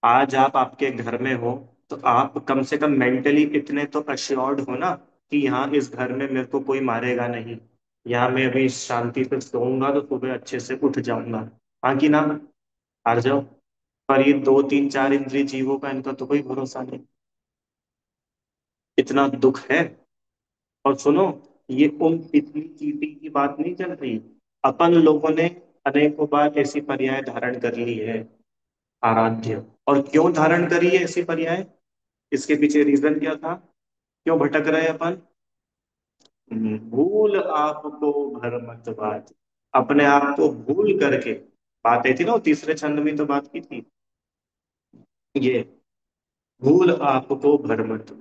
S1: आज आप आपके घर में हो तो आप कम से कम मेंटली इतने तो अश्योर्ड हो ना, कि यहाँ इस घर में मेरे को कोई मारेगा नहीं, यहाँ मैं अभी शांति से सोऊंगा तो सुबह अच्छे से उठ जाऊंगा। हाँ कि ना, हार जाओ। पर ये दो तीन चार इंद्रिय जीवों का इनका तो कोई भरोसा नहीं, इतना दुख है। और सुनो, ये उन इतनी चीटी की बात नहीं चल रही, अपन लोगों ने अनेकों बार ऐसी पर्याय धारण कर ली है, आराध्य। और क्यों धारण करी है ऐसी पर्याय, इसके पीछे रीजन क्या था, क्यों भटक रहे अपन। भूल आपको भर मत बात, अपने आप को भूल करके। बात आई थी ना, वो तीसरे छंद में तो बात की थी, ये भूल आपको भर मत।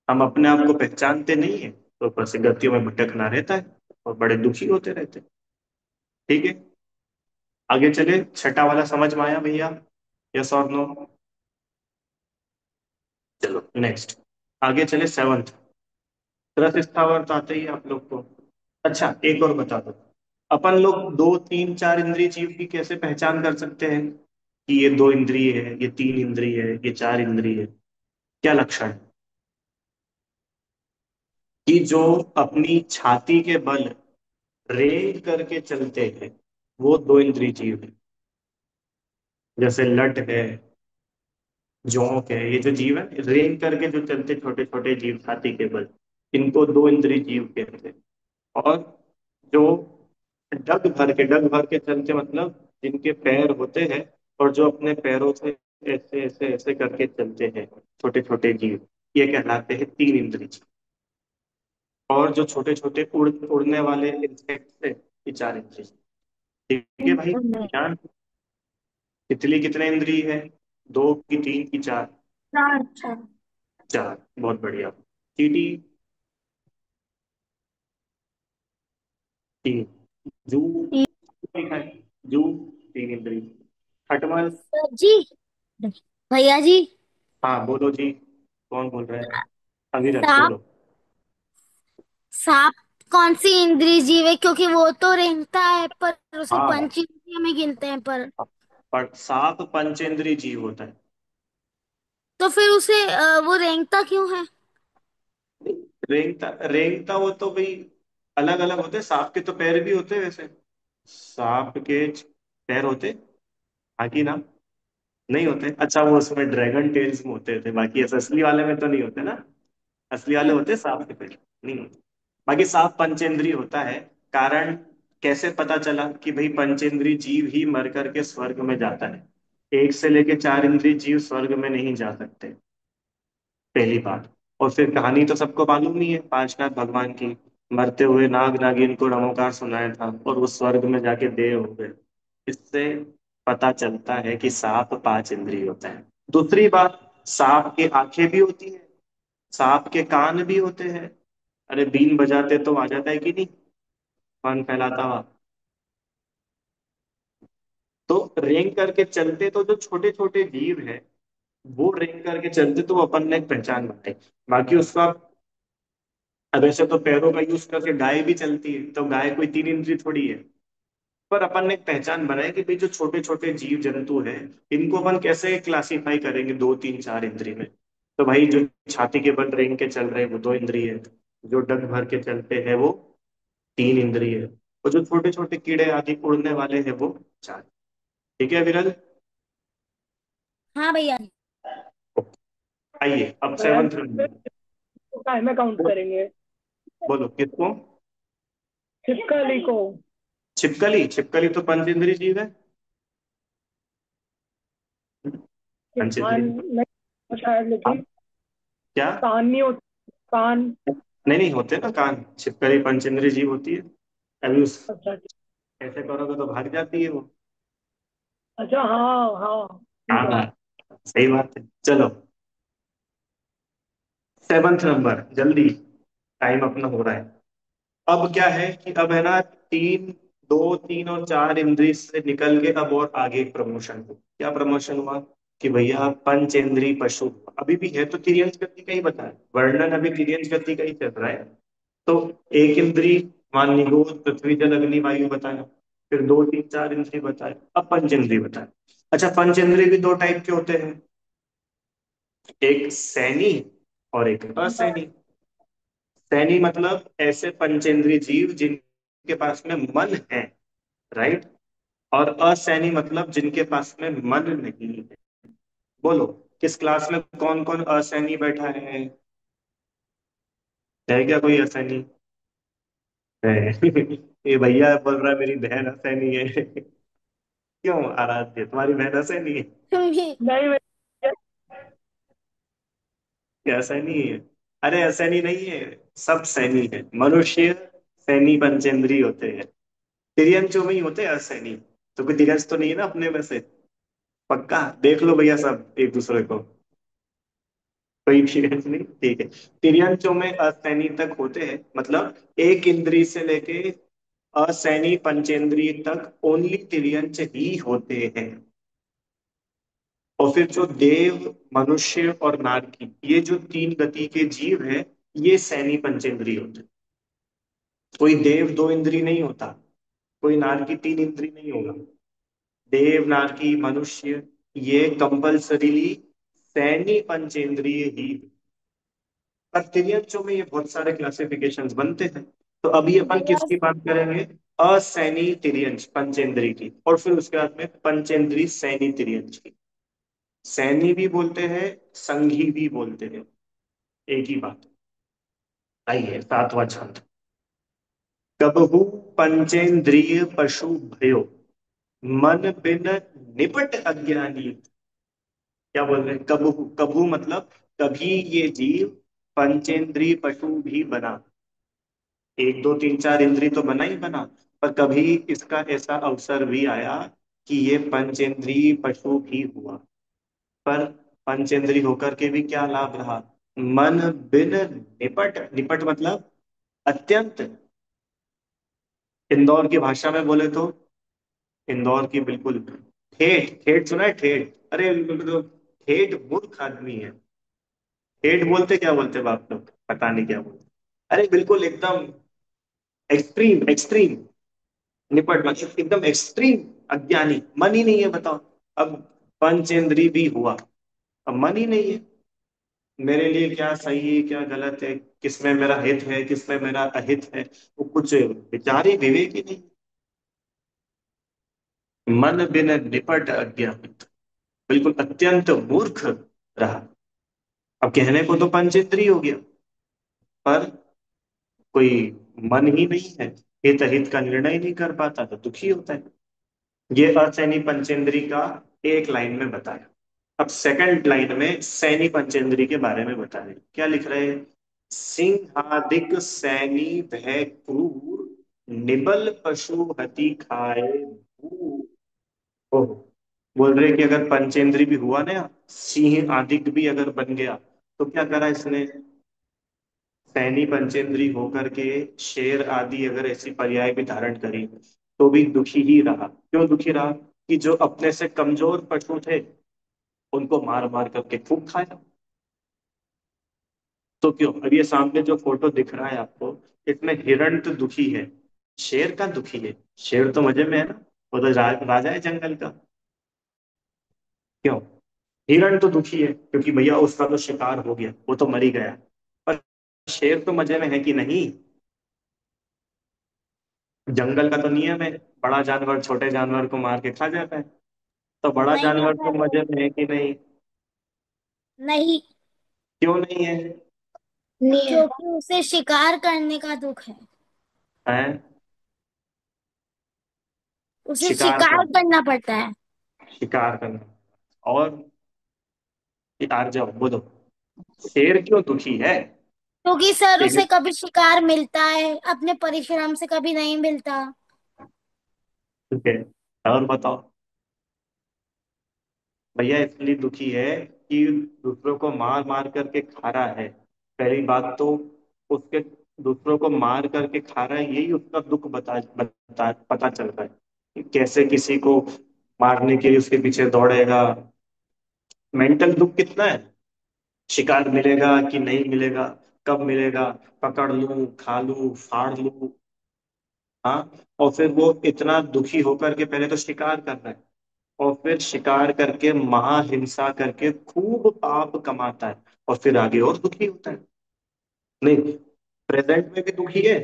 S1: हम अपने आप को पहचानते नहीं है तो ऊपर से गतियों में भटकना रहता है और बड़े दुखी होते रहते हैं। ठीक है, आगे चले, छठा वाला समझ में आया भैया, यस और नो। चलो नेक्स्ट, आगे चले सेवंथ। रस स्थावर तो आते ही है आप लोग को। अच्छा एक और बता दो, अपन लोग दो तीन चार इंद्रिय जीव की कैसे पहचान कर सकते हैं कि ये दो इंद्रिय है, ये तीन इंद्रिय है, ये चार इंद्रिय है। क्या लक्षण है कि जो अपनी छाती के बल रेंग करके चलते हैं वो दो इंद्रिय जीव है। जैसे लट है, जोंक है, ये जो जीव है रेंग करके जो चलते छोटे छोटे जीव छाती के बल, इनको दो इंद्रिय जीव कहते हैं। और जो डग भर के चलते मतलब जिनके पैर होते हैं और जो अपने पैरों से ऐसे ऐसे ऐसे करके चलते हैं, छोटे छोटे जीव, ये कहलाते हैं तीन इंद्रिय जीव। और जो छोटे छोटे उड़ने वाले इंसेक्ट है, ये चार इंद्रिय जीव। ठीक है भाई, ध्यान। तितली कितने इंद्रिय है, दो की तीन की चार,
S2: चार चार।
S1: चार, बहुत बढ़िया। चींटी तीन, जू लिखा है, जू तीन इंद्रिय। खटमल,
S2: सर जी, भैया जी,
S1: हाँ बोलो जी, कौन बोल रहा है, अविरत
S2: सांप।
S1: बोलो।
S2: सांप कौन सी इंद्रिय जीव है, क्योंकि वो तो रेंगता है पर उसे
S1: हाँ,
S2: पंच इंद्रिय में गिनते हैं पर।
S1: पर सांप पंचेंद्रीय जीव होता है।
S2: तो फिर उसे वो रेंगता क्यों है?
S1: रेंगता रेंगता वो तो भाई अलग अलग होते हैं, सांप के तो पैर भी होते हैं वैसे। सांप के पैर होते, हाँ कि ना, नहीं होते। अच्छा वो उसमें ड्रैगन टेल्स में होते थे, बाकी ऐसे असली वाले में तो नहीं होते ना। असली वाले होते सांप के पैर, नहीं होते। बाकी सांप पंचेंद्रीय होता है। कारण कैसे पता चला कि भाई पंचेंद्रीय जीव ही मर करके स्वर्ग में जाता है, एक से लेके चार इंद्रिय जीव स्वर्ग में नहीं जा सकते, पहली बात। और फिर कहानी तो सबको मालूम ही है पांचनाथ भगवान की, मरते हुए नाग नागिन को नमोकार सुनाया था और वो स्वर्ग में जाके देव हो गए। इससे पता चलता है कि सांप पांच इंद्रिय होता है। दूसरी बात, सांप की आंखें भी होती है, सांप के कान भी होते हैं। अरे बीन बजाते तो आ जाता है कि नहीं, कान फैलाता हुआ। तो रेंग करके चलते तो जो छोटे छोटे जीव है, वो रेंग करके चलते तो वो अपन ने एक पहचान बनाई। बाकी उसका, अब ऐसे तो पैरों का यूज करके गाय भी चलती है, तो गाय कोई तीन इंद्रिय थोड़ी है। पर अपन ने एक पहचान बनाई कि भाई जो छोटे छोटे जीव जंतु है, इनको अपन कैसे क्लासिफाई करेंगे दो तीन चार इंद्रिय में। तो भाई जो छाती के बल रेंग के चल रहे हैं वो दो इंद्रिय है, जो डग भर के चलते हैं वो तीन इंद्रिय, और जो छोटे छोटे कीड़े आदि उड़ने वाले हैं वो चार। ठीक है विरल।
S2: हाँ भैया।
S1: आइए अब
S3: तो यार
S1: सेवंथ नंबर।
S3: तो काय में काउंट करेंगे?
S1: बोलो किसको।
S3: छिपकली को।
S1: छिपकली, छिपकली तो पंच इंद्रिय जीव है। पंच
S3: कान
S1: इंद्रिय।
S3: नहीं शायद,
S1: हाँ,
S3: लेकिन
S1: क्या।
S3: कान नहीं होता कान।
S1: नहीं नहीं होते ना कान, छिपकली पंच इंद्रिय जीव होती है। अभी उस
S3: अच्छा।
S1: ऐसे करोगे तो भाग जाती है वो।
S3: अच्छा, हाँ हाँ, ठीक है।
S1: हाँ, सही बात है। चलो सेवंथ नंबर, जल्दी, टाइम अपना हो रहा है। अब क्या है कि अब है ना तीन, दो तीन और चार इंद्रिय से निकल के अब और आगे प्रमोशन हो, क्या प्रमोशन हुआ कि भैया पंचेंद्रिय पशु। अभी भी है तो तिर्यंच गति का ही बताया, वर्णन अभी तिर्यंच गति का ही चल रहा है। तो एक इंद्रिय, मान निरोध, पृथ्वी जल अग्नि वायु बताया, फिर दो तीन चार इंद्रिय बताया, अब पंचेंद्रिय बताया। अच्छा, पंचेंद्रिय भी दो टाइप के होते हैं, एक सैनी और एक असैनी। सैनी मतलब ऐसे पंचेंद्रिय जीव जिनके पास में मन है, राइट। और असैनी मतलब जिनके पास में मन नहीं है। बोलो किस क्लास में कौन कौन असैनी बैठा है क्या कोई असैनी है? ये भैया बोल रहा है मेरी बहन असैनी है। क्यों आराध्य, तुम्हारी बहन असैनी है
S3: नहीं
S1: क्या? असैनी है? अरे असैनी नहीं है, सब सैनी है। मनुष्य सैनी पंचेंद्रिय होते हैं, तिर्यंचों में ही होते हैं असैनी। तो कोई तिरंज तो नहीं है ना अपने में से? पक्का देख लो भैया सब एक दूसरे को, कोई तिरंज नहीं, ठीक है। तिर्यंचों में असैनी तक होते हैं, मतलब एक इंद्रिय से लेके असैनी पंचेंद्रिय तक ओनली तिर्यंच ही होते हैं। और फिर जो देव, मनुष्य और नारकी, ये जो तीन गति के जीव है, ये सैनी पंचेंद्रिय होते हैं। कोई देव दो इंद्रिय नहीं होता, कोई नारकी तीन इंद्रिय नहीं होगा। देव, नारकी, मनुष्य, ये कंपल्सरीली सैनी पंचेंद्रिय ही। पर तिर्यंचों में ये बहुत सारे क्लासिफिकेशंस बनते हैं। तो अभी अपन
S2: भैया।
S1: किसकी बात करेंगे? असैनी तिर्यंच पंचेंद्रिय की, और फिर उसके बाद में पंचेंद्रिय सैनी तिर्यंच की। सैनी भी बोलते हैं, संघी भी बोलते हैं, एक ही बात। आइए सातवां छंद। कबहु पंचेंद्रिय पशु भयो, मन बिन निपट अज्ञानी। क्या बोल रहे हैं? कबहु, कबहु मतलब कभी ये जीव पंचेंद्रिय पशु भी बना, एक दो तीन चार इंद्रिय तो बना ही बना, पर कभी इसका ऐसा अवसर भी आया कि ये पंचेंद्रिय पशु भी हुआ। पर पंचेंद्रिय होकर के भी क्या लाभ रहा? मन बिन निपट, निपट मतलब अत्यंत। इंदौर की भाषा में बोले तो, इंदौर की बिल्कुल ठेठ, ठेठ सुना है? ठेठ, अरे बिल्कुल ठेठ मूर्ख आदमी है। ठेठ बोलते क्या बोलते बाप लोग, पता नहीं क्या बोलते। अरे बिल्कुल एकदम एक्सट्रीम, एक्सट्रीम निपट मतलब एकदम एक्सट्रीम अज्ञानी, मन ही नहीं है, बताओ। अब पंचेंद्री भी हुआ, अब मन ही नहीं है। मेरे लिए क्या सही है क्या गलत है, किसमें मेरा हित है किसमें मेरा अहित है, वो कुछ विचार ही विवेक ही नहीं। मन बिन निपट अज्ञान, बिल्कुल अत्यंत मूर्ख रहा। अब कहने को तो पंचेंद्री हो गया, पर कोई मन ही नहीं है, हित अहित का निर्णय नहीं कर पाता तो दुखी होता है। ये असैनी पंचेंद्री का एक लाइन में बताया। अब सेकंड लाइन में सैनी पंचेंद्री के बारे में बता रहे, क्या लिख रहे हैं? सिंहादिक सैनी भय क्रूर, निबल पशु हति खाए भूर। ओह, बोल रहे कि अगर पंचेंद्री भी हुआ ना, सिंह आदिक भी अगर बन गया, तो क्या करा इसने? सैनी पंचेंद्री होकर के शेर आदि अगर ऐसी पर्याय भी धारण करी, तो भी दुखी ही रहा। क्यों दुखी रहा? कि जो अपने से कमजोर पशु थे उनको मार मार करके खूब खाया। तो क्यों, अब ये सामने जो फोटो दिख रहा है आपको, इसमें हिरण तो दुखी है, शेर का दुखी है। शेर तो मजे में है ना, वो तो राजा है जंगल का। क्यों? हिरण तो दुखी है क्योंकि भैया उसका तो शिकार हो गया, वो तो मर ही गया। पर शेर तो मजे में है कि नहीं? जंगल का तो नियम है, बड़ा जानवर छोटे जानवर को मार के खा जाता है। तो बड़ा
S2: नहीं
S1: जानवर
S2: ऐसा
S1: तो
S2: तो
S1: मजे में है कि नहीं?
S2: नहीं,
S1: क्यों नहीं है?
S2: क्योंकि उसे शिकार करने का दुख है।
S1: है?
S2: उसे
S1: शिकार
S2: शिकार
S1: करना,
S2: करना पड़ता है।
S1: शिकार करना। और शिकार जाओ बोलो, शेर क्यों दुखी है?
S2: क्योंकि सर
S1: शेर,
S2: उसे कभी शिकार मिलता है, अपने परिश्रम से कभी नहीं मिलता।
S1: ठीक है, और बताओ। भैया इसलिए दुखी है कि दूसरों को मार मार करके खा रहा है। पहली बात तो उसके, दूसरों को मार करके खा रहा है, यही उसका दुख पता चल रहा है कि कैसे किसी को मारने के लिए उसके पीछे दौड़ेगा। मेंटल दुख कितना है, शिकार मिलेगा कि नहीं मिलेगा, कब मिलेगा, पकड़ लूं खा लूं फाड़ लूं। हाँ, और फिर वो इतना दुखी होकर के पहले तो शिकार कर रहा है, और फिर शिकार करके महाहिंसा करके खूब पाप कमाता है, और फिर आगे और दुखी होता है। नहीं, प्रेजेंट में भी दुखी है,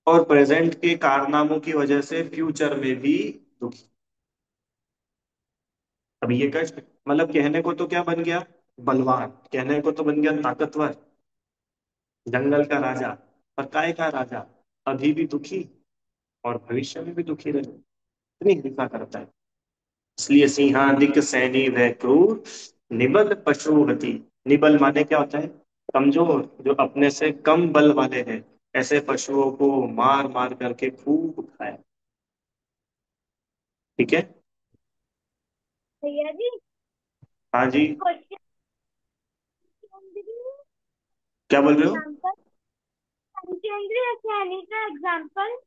S1: और प्रेजेंट के कारनामों की वजह से फ्यूचर में भी दुखी। अब ये कष्ट, मतलब कहने को तो क्या बन गया, बलवान, कहने को तो बन गया ताकतवर, जंगल का राजा, पर काय का राजा, अभी भी दुखी, और भविष्य में भी दुखी रहे, इतनी हिंसा करता है। इसलिए सिंहादिक सैनी वह क्रूर, निबल पशुपति। निबल माने क्या होता है, कमजोर, जो अपने से कम बल वाले हैं, ऐसे पशुओं को मार मार करके खूब खाए। ठीक है।
S2: भैया जी,
S1: हाँ जी।
S2: क्वेश्चन
S1: क्या बोल रहे हो?
S2: एग्जाम्पल, पंचेंद्रिय श्रेणी का एग्जाम्पल।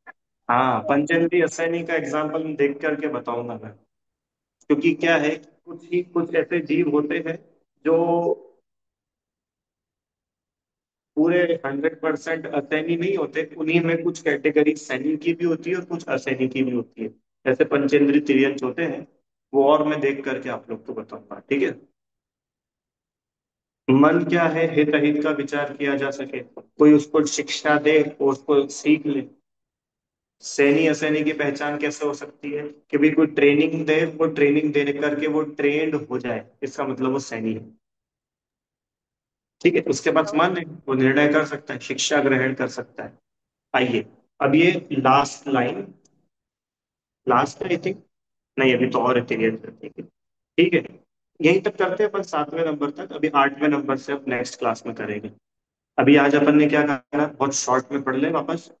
S1: हाँ, पंचेंद्रिय असैनी का एग्जाम्पल देख करके बताऊंगा मैं। क्योंकि क्या है, कुछ ही कुछ ऐसे जीव होते हैं जो पूरे 100% असैनी नहीं होते, उन्हीं में कुछ कैटेगरी सैनिक की भी होती है और कुछ असैनिक की भी होती है। जैसे पंचेंद्रिय तिर्यंच होते हैं, वो और मैं देख करके आप लोग को बताऊंगा, ठीक है। मन क्या है, हित अहित का विचार किया जा सके, कोई उसको शिक्षा दे और उसको सीख ले। सैनी असैनी की पहचान कैसे हो सकती है, कि भाई कोई ट्रेनिंग दे, वो ट्रेनिंग देने करके वो ट्रेंड हो जाए, इसका मतलब वो सैनी है। ठीक है, उसके पास मन है, वो निर्णय कर सकता है, शिक्षा ग्रहण कर सकता है। आइए, अब ये last line, last I think, नहीं अभी तो और पीरियड करते हैं, ठीक है। यहीं तक करते हैं अपन 7वें नंबर तक, अभी 8वें नंबर से अब नेक्स्ट क्लास में करेंगे। अभी आज अपन ने क्या करा, बहुत शॉर्ट में पढ़ ले वापस।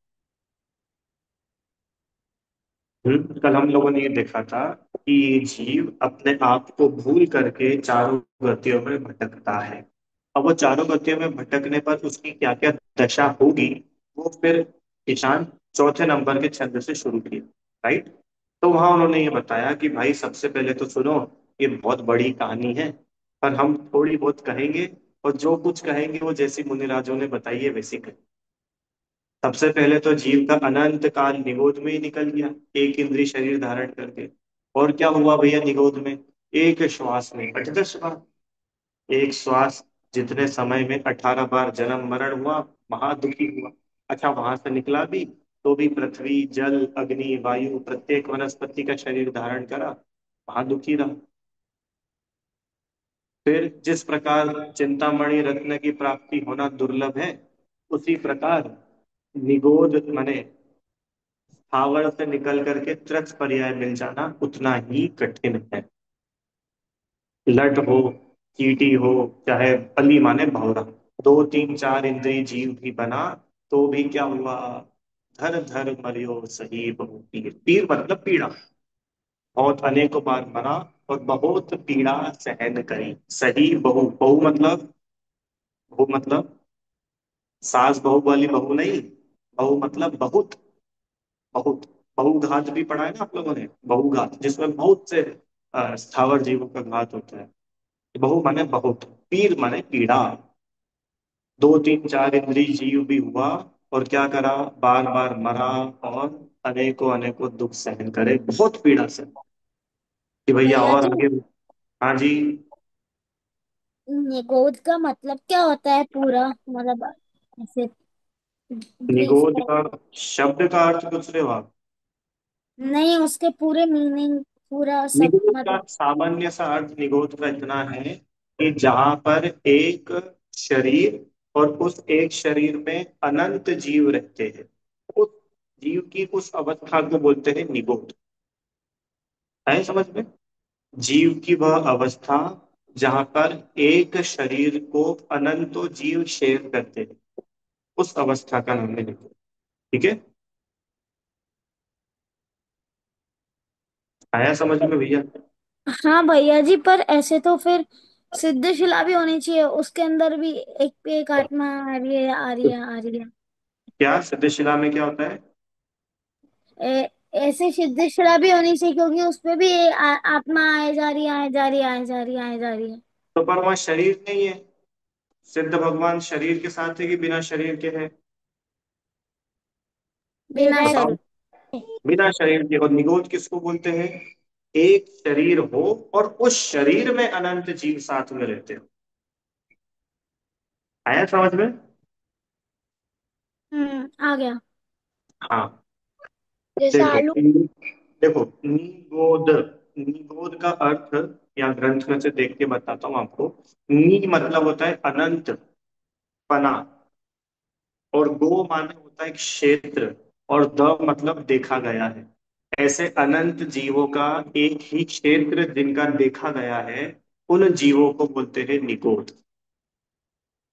S1: कल हम लोगों ने ये देखा था कि जीव अपने आप को भूल करके चारों गतियों में भटकता है। अब वो चारों गतियों में भटकने पर उसकी क्या क्या दशा होगी, वो फिर ईशान चौथे नंबर के छंद से शुरू किया, राइट। तो वहां उन्होंने ये बताया कि भाई सबसे पहले तो सुनो, ये बहुत बड़ी कहानी है, पर हम थोड़ी बहुत कहेंगे, और जो कुछ कहेंगे वो जैसी मुनिराजों ने बताई है वैसी कहेंगे। सबसे पहले तो जीव का अनंत काल निगोद में ही निकल गया, एक इंद्रिय शरीर धारण करके। और क्या हुआ भैया निगोद में, एक श्वास में 18 बार, एक श्वास जितने समय में 18 बार जन्म मरण हुआ, महादुखी हुआ। अच्छा, वहां से निकला भी तो भी पृथ्वी जल अग्नि वायु प्रत्येक वनस्पति का शरीर धारण करा, महादुखी रहा। फिर जिस प्रकार चिंतामणि रत्न की प्राप्ति होना दुर्लभ है, उसी प्रकार निगोद माने स्थावर से निकल करके त्रच पर्याय मिल जाना उतना ही कठिन है। लट हो, चींटी हो, चाहे बलि माने भौरा, 2 3 4 इंद्रिय जीव भी बना, तो भी क्या हुआ, धर धर मरियो सही बहु पीर। पीर मतलब पीड़ा, बहुत अनेकों बार मरा, और बहुत पीड़ा सहन करी। सही बहु, बहु मतलब, बहु मतलब सास बहू वाली बहू नहीं, बहु मतलब बहुत, बहुत। बहुघात भी पढ़ा है ना आप लोगों ने, बहुघात जिसमें बहुत से स्थावर जीवों का घात होता है। बहु माने बहुत, पीर माने पीड़ा। 2 3 4 इंद्रिय जीव भी हुआ, और क्या करा, बार बार मरा, और अनेकों अनेकों दुख सहन करे, बहुत पीड़ा से, कि भैया
S2: भैया
S1: और
S2: जी,
S1: आगे। हाँ जी।
S2: निगोद का मतलब क्या होता है पूरा, मतलब ऐसे ब्रीफ
S1: निगोद
S2: में।
S1: का शब्द का अर्थ पूछ रहे हो आप?
S2: नहीं, उसके पूरे मीनिंग, पूरा सब
S1: निगोद का
S2: मतलब।
S1: सामान्य सा अर्थ निगोद का इतना है कि जहां पर एक शरीर और उस एक शरीर में अनंत जीव रहते हैं, उस जीव की उस अवस्था को बोलते हैं निगोद। है समझ में? जीव की वह अवस्था जहां पर एक शरीर को अनंतो जीव शेयर करते हैं, उस अवस्था का नाम है निगोद। ठीक है? आया समझ में भैया?
S2: हाँ भैया जी, पर ऐसे तो फिर सिद्धशिला भी होनी चाहिए, उसके अंदर भी एक पे एक आत्मा आ रही है, आ रही
S1: तो
S2: है, आ रही है।
S1: क्या सिद्धशिला में क्या होता है?
S2: ऐसे सिद्धशिला भी होनी चाहिए, क्योंकि उसपे भी आत्मा आए जा रही है, आए जा रही है, आए जा रही है, आए जा रही है।
S1: तो पर वह शरीर नहीं है। सिद्ध भगवान शरीर के साथ है कि बिना शरीर के है?
S2: बिना
S1: बताओ।
S2: शरीर।
S1: बिना शरीर के। और निगोद किसको बोलते हैं? एक शरीर हो और उस शरीर में अनंत जीव साथ में रहते हो। आया समझ में?
S2: आ गया।
S1: हाँ।
S2: जैसे
S1: देखो
S2: आलू।
S1: देखो निगोद, निगोद का अर्थ या ग्रंथ में से देख के बताता हूँ आपको। नी मतलब होता है अनंत, पना। और गो माने होता है क्षेत्र। और द मतलब देखा गया है। ऐसे अनंत जीवों का एक ही क्षेत्र जिनका देखा गया है, उन जीवों को बोलते हैं निगोद।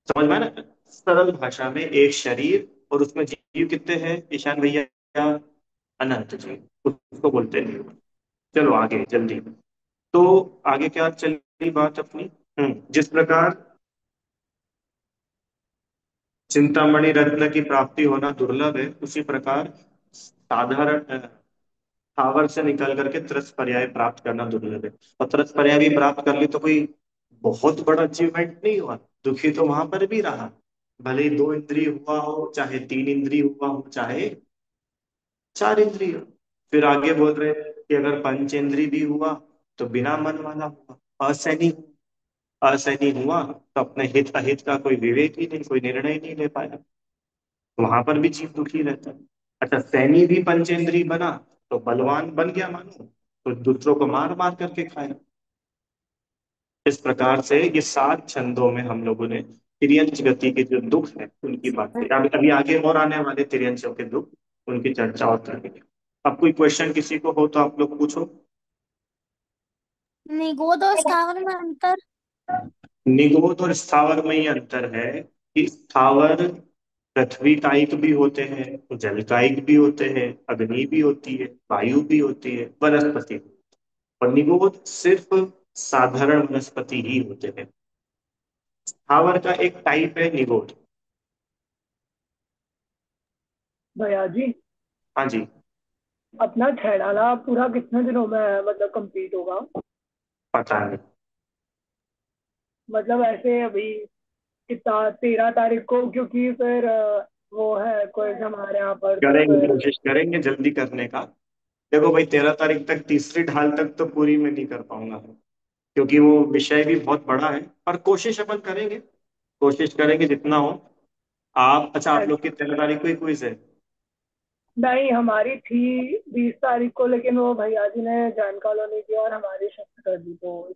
S1: समझ में आया ना? सरल भाषा में एक शरीर और उसमें जीव कितने हैं ईशान भैया? अनंत जीव, उसको बोलते हैं निगोद। चलो आगे जल्दी। तो आगे क्या चली बात अपनी? जिस प्रकार चिंतामणि रत्न की प्राप्ति होना दुर्लभ है, उसी प्रकार साधारण स्थावर से निकल करके त्रस पर्याय प्राप्त करना दुर्लभ है। और त्रस पर्याय भी प्राप्त कर ली तो कोई बहुत बड़ा अचीवमेंट नहीं हुआ। दुखी तो वहां पर भी रहा, भले ही दो इंद्रिय हुआ हो, चाहे तीन इंद्रिय हुआ हो, चाहे चार इंद्रिय। फिर आगे बोल रहे हैं कि अगर पंचेंद्रिय भी हुआ तो बिना मन वाला हुआ, असैनी। असैनी हुआ तो अपने हित अहित का कोई विवेक ही नहीं, कोई निर्णय नहीं ले पाया। वहां पर भी जीव दुखी रहता है। अच्छा, सैनी भी पंचेंद्रिय बना तो बलवान बन गया मानो, तो दूसरों को मार मार करके खाया। इस प्रकार से ये सात छंदों में हम लोगों ने तिर्यंच गति के जो दुख है उनकी बात की। अभी अभी आगे और आने वाले तिर्यंचों के दुख, उनकी चर्चा और करेंगे। अब कोई क्वेश्चन किसी को हो तो आप लोग पूछो।
S2: निगोद और स्थावर में अंतर।
S1: निगोद और स्थावर में ही अंतर है कि स्थावर पृथ्वी कायिक भी होते हैं, जल कायिक भी होते हैं, अग्नि भी होती है, वायु भी होती है, वनस्पति भी। और निगोद सिर्फ साधारण वनस्पति ही होते हैं। स्थावर का एक टाइप है निगोद।
S3: भैया जी,
S1: हाँ जी।
S3: अपना छैडाला पूरा कितने दिनों में मतलब कंप्लीट होगा?
S1: पता नहीं।
S3: मतलब ऐसे अभी कितना, 13 तारीख को, क्योंकि फिर वो है कोई हमारे यहाँ पर, तो
S1: करेंगे,
S3: फिर।
S1: कोशिश करेंगे जल्दी करने का। देखो भाई, 13 तारीख तक तीसरी ढाल तक तो पूरी में नहीं कर पाऊंगा, क्योंकि वो विषय भी बहुत बड़ा है। पर कोशिश अपन करेंगे, कोशिश करेंगे जितना हो। आप अच्छा, आप लोग की 13 तारीख को ही क्विज है?
S3: नहीं, हमारी थी 20 तारीख को, लेकिन वो भैया जी ने जैन कॉलोनी की और हमारी शिफ्ट कर दी, तो